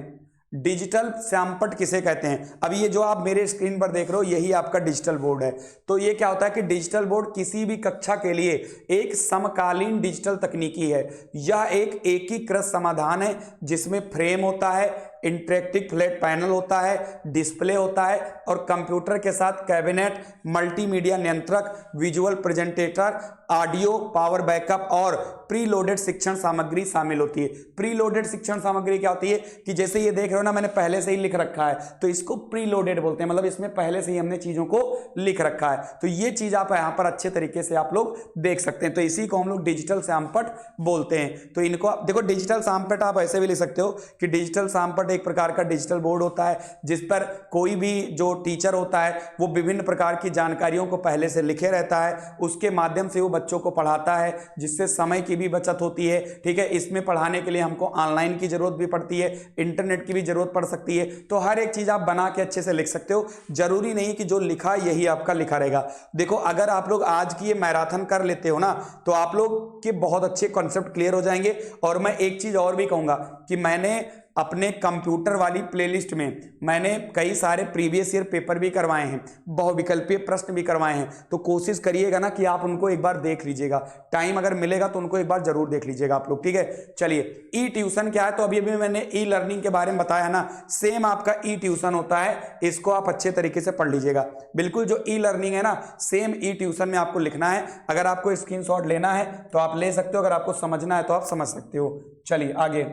डिजिटल श्यामपट्ट किसे कहते हैं? अब ये जो आप मेरे स्क्रीन पर देख रहे हो यही आपका डिजिटल बोर्ड है। तो ये क्या होता है कि डिजिटल बोर्ड किसी भी कक्षा के लिए एक समकालीन डिजिटल तकनीकी है। यह एक एकीकृत समाधान है जिसमें फ्रेम होता है, इंटरेक्टिव फ्लैट पैनल होता है, डिस्प्ले होता है और कंप्यूटर के साथ कैबिनेट, मल्टीमीडिया नियंत्रक, visual presenter audio, power backup और प्री लोडेड शिक्षण सामग्री शामिल होती है। प्री लोडेड शिक्षण सामग्री क्या होती है कि जैसे ये देख रहे हो ना, मैंने पहले से ही लिख रखा है, तो इसको प्री लोडेड बोलते हैं, मतलब इसमें पहले से ही हमने चीजों को लिख रखा है। तो ये चीज आप यहां पर अच्छे तरीके से आप लोग देख सकते हैं। तो इसी को हम लोग डिजिटल श्यामपट्ट बोलते हैं। तो इनको देखो, डिजिटल श्यामपट्ट आप ऐसे भी लिख सकते हो कि डिजिटल श्यामपट्ट एक प्रकार का डिजिटल बोर्ड होता है, जिस पर कोई भी जो टीचर होता है वो विभिन्न प्रकार की जानकारियों को पहले से लिखे रहता है, उसके माध्यम से वो बच्चों को पढ़ाता है, जिससे समय की भी बचत होती है। ठीक है, इसमें पढ़ाने के लिए हमको ऑनलाइन की जरूरत भी पड़ती है, इंटरनेट की भी जरूरत पड़ सकती है। तो हर एक चीज आप बना के अच्छे से लिख सकते हो, जरूरी नहीं कि जो लिखा यही आपका लिखा रहेगा। देखो, अगर आप लोग आज की ये मैराथन कर लेते हो ना, तो आप लोग के बहुत अच्छे कॉन्सेप्ट क्लियर हो जाएंगे। और मैं एक चीज और भी कहूंगा कि मैंने अपने कंप्यूटर वाली प्लेलिस्ट में मैंने कई सारे प्रीवियस ईयर पेपर भी करवाए हैं, बहुविकल्पीय प्रश्न भी करवाए हैं। तो कोशिश करिएगा ना कि आप उनको एक बार देख लीजिएगा, टाइम अगर मिलेगा तो उनको एक बार जरूर देख लीजिएगा आप लोग। ठीक है, चलिए ई ट्यूशन क्या है, तो अभी अभी मैंने ई लर्निंग के बारे में बताया ना, सेम आपका ई ट्यूशन होता है, इसको आप अच्छे तरीके से पढ़ लीजिएगा। बिल्कुल जो ई लर्निंग है ना, सेम ई ट्यूशन में आपको लिखना है। अगर आपको स्क्रीनशॉट लेना है तो आप ले सकते हो, अगर आपको समझना है तो आप समझ सकते हो। चलिए आगे,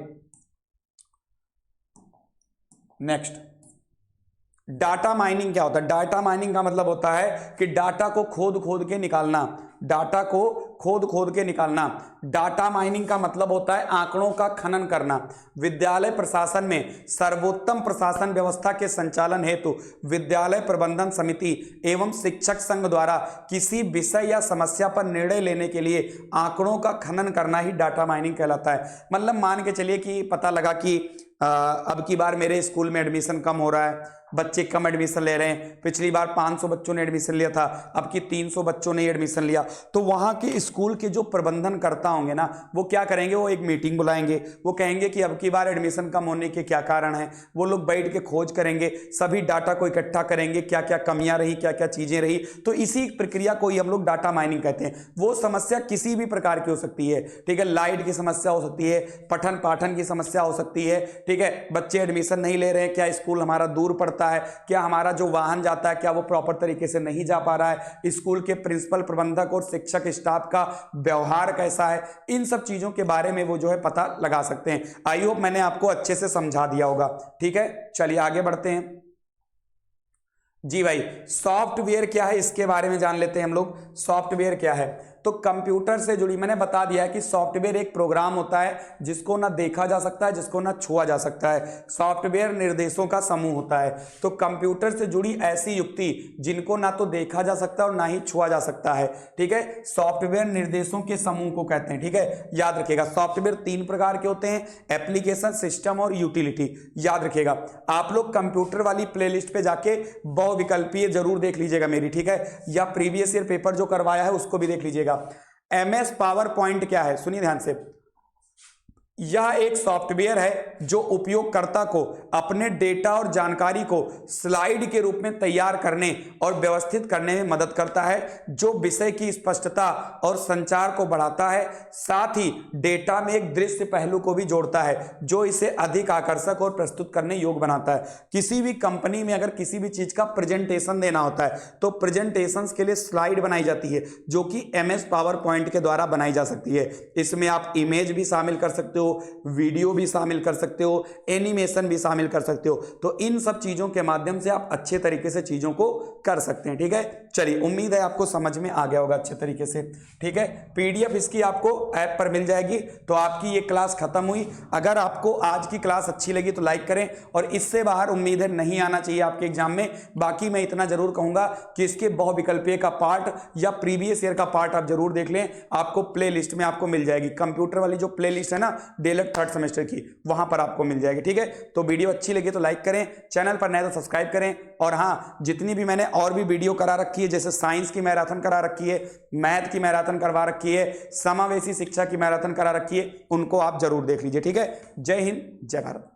नेक्स्ट, डाटा माइनिंग क्या होता है? डाटा माइनिंग का मतलब होता है कि डाटा को खोद खोद के निकालना, डाटा को खोद खोद के निकालना। डाटा माइनिंग का मतलब होता है आंकड़ों का खनन करना। विद्यालय प्रशासन में सर्वोत्तम प्रशासन व्यवस्था के संचालन हेतु विद्यालय प्रबंधन समिति एवं शिक्षक संघ द्वारा किसी विषय या समस्या पर निर्णय लेने के लिए आंकड़ों का खनन करना ही डाटा माइनिंग कहलाता है। मतलब मान के चलिए कि पता लगा कि अब की बार मेरे स्कूल में एडमिशन कम हो रहा है, बच्चे कम एडमिशन ले रहे हैं। पिछली बार 500 बच्चों ने एडमिशन लिया था, अब की 300 बच्चों ने एडमिशन लिया। तो वहां के स्कूल के जो प्रबंधन करता होंगे ना, वो क्या करेंगे, वो एक मीटिंग बुलाएंगे, वो कहेंगे कि अब की बार एडमिशन कम होने के क्या कारण है। वो लोग बैठ के खोज करेंगे, सभी डाटा को इकट्ठा करेंगे, क्या क्या कमियां रही, क्या क्या चीजें रही। तो इसी प्रक्रिया को ही हम लोग डाटा माइनिंग कहते हैं। वो समस्या किसी भी प्रकार की हो सकती है। ठीक है, लाइट की समस्या हो सकती है, पठन पाठन की समस्या हो सकती है। ठीक है, बच्चे एडमिशन नहीं ले रहे हैं, क्या स्कूल हमारा दूर पड़ता है, क्या हमारा जो वाहन जाता है क्या वो प्रॉपर तरीके से नहीं जा पा रहा है, स्कूल के प्रिंसिपल, प्रबंधक और शिक्षक स्टाफ का व्यवहार कैसा है, इन सब चीजों के बारे में वो जो है पता लगा सकते हैं। आई होप मैंने आपको अच्छे से समझा दिया होगा। ठीक है, चलिए आगे बढ़ते हैं। जी भाई, सॉफ्टवेयर क्या है इसके बारे में जान लेते हैं हम लोग। सॉफ्टवेयर क्या है, तो कंप्यूटर से जुड़ी, मैंने बता दिया है कि सॉफ्टवेयर एक प्रोग्राम होता है जिसको ना देखा जा सकता है, जिसको ना छुआ जा सकता है। सॉफ्टवेयर निर्देशों का समूह होता है। तो कंप्यूटर से जुड़ी ऐसी युक्ति जिनको ना तो देखा जा सकता और ना ही छुआ जा सकता है। ठीक है, सॉफ्टवेयर निर्देशों के समूह को कहते हैं। ठीक है, याद रखिएगा, सॉफ्टवेयर 3 प्रकार के होते हैं, एप्लीकेशन, सिस्टम और यूटिलिटी। याद रखिएगा, आप लोग कंप्यूटर वाली प्लेलिस्ट पे जाके बहुविकल्पीय जरूर देख लीजिएगा मेरी। ठीक है, या प्रीवियस ईयर पेपर जो करवाया है उसको भी देख लीजिएगा। MS पावर पॉइंट क्या है, सुनिए ध्यान से। यह एक सॉफ्टवेयर है जो उपयोगकर्ता को अपने डेटा और जानकारी को स्लाइड के रूप में तैयार करने और व्यवस्थित करने में मदद करता है, जो विषय की स्पष्टता और संचार को बढ़ाता है। साथ ही डेटा में एक दृश्य पहलू को भी जोड़ता है, जो इसे अधिक आकर्षक और प्रस्तुत करने योग्य बनाता है। किसी भी कंपनी में अगर किसी भी चीज का प्रेजेंटेशन देना होता है तो प्रेजेंटेशंस के लिए स्लाइड बनाई जाती है, जो कि MS पावर पॉइंट के द्वारा बनाई जा सकती है। इसमें आप इमेज भी शामिल कर सकते हो, वीडियो भी शामिल कर सकते हो, एनिमेशन भी शामिल कर सकते हो। तो इन सब चीजों के माध्यम से आप अच्छे तरीके से चीजों को कर सकते हैं। ठीक है, चलिए उम्मीद है आपको समझ में आ गया होगा अच्छे तरीके से। ठीक है, PDF इसकी आपको ऐप पर मिल जाएगी। तो आपकी ये क्लास खत्म हुई। अगर आपको आज की क्लास अच्छी लगी तो लाइक करें, और इससे बाहर उम्मीद है नहीं आना चाहिए आपके एग्जाम में। बाकी मैं इतना जरूर कहूंगा कि इसके बहुविकल्पीय का पार्ट या प्रीवियस ईयर का पार्ट आप जरूर देख लें, आपको प्ले लिस्ट में आपको मिल जाएगी। कंप्यूटर वाली जो प्ले लिस्ट है ना DLED 3rd सेमेस्टर की, वहां पर आपको मिल जाएगी। ठीक है, तो वीडियो अच्छी लगी तो लाइक करें, चैनल पर नए तो सब्सक्राइब करें। और हाँ, जितनी भी मैंने और भी वीडियो करा रखी है, जैसे साइंस की मैराथन करा रखी है, मैथ की मैराथन करवा रखी है, समावेशी शिक्षा की मैराथन करा रखी है, उनको आप जरूर देख लीजिए। ठीक है, जय हिंद, जय भारत।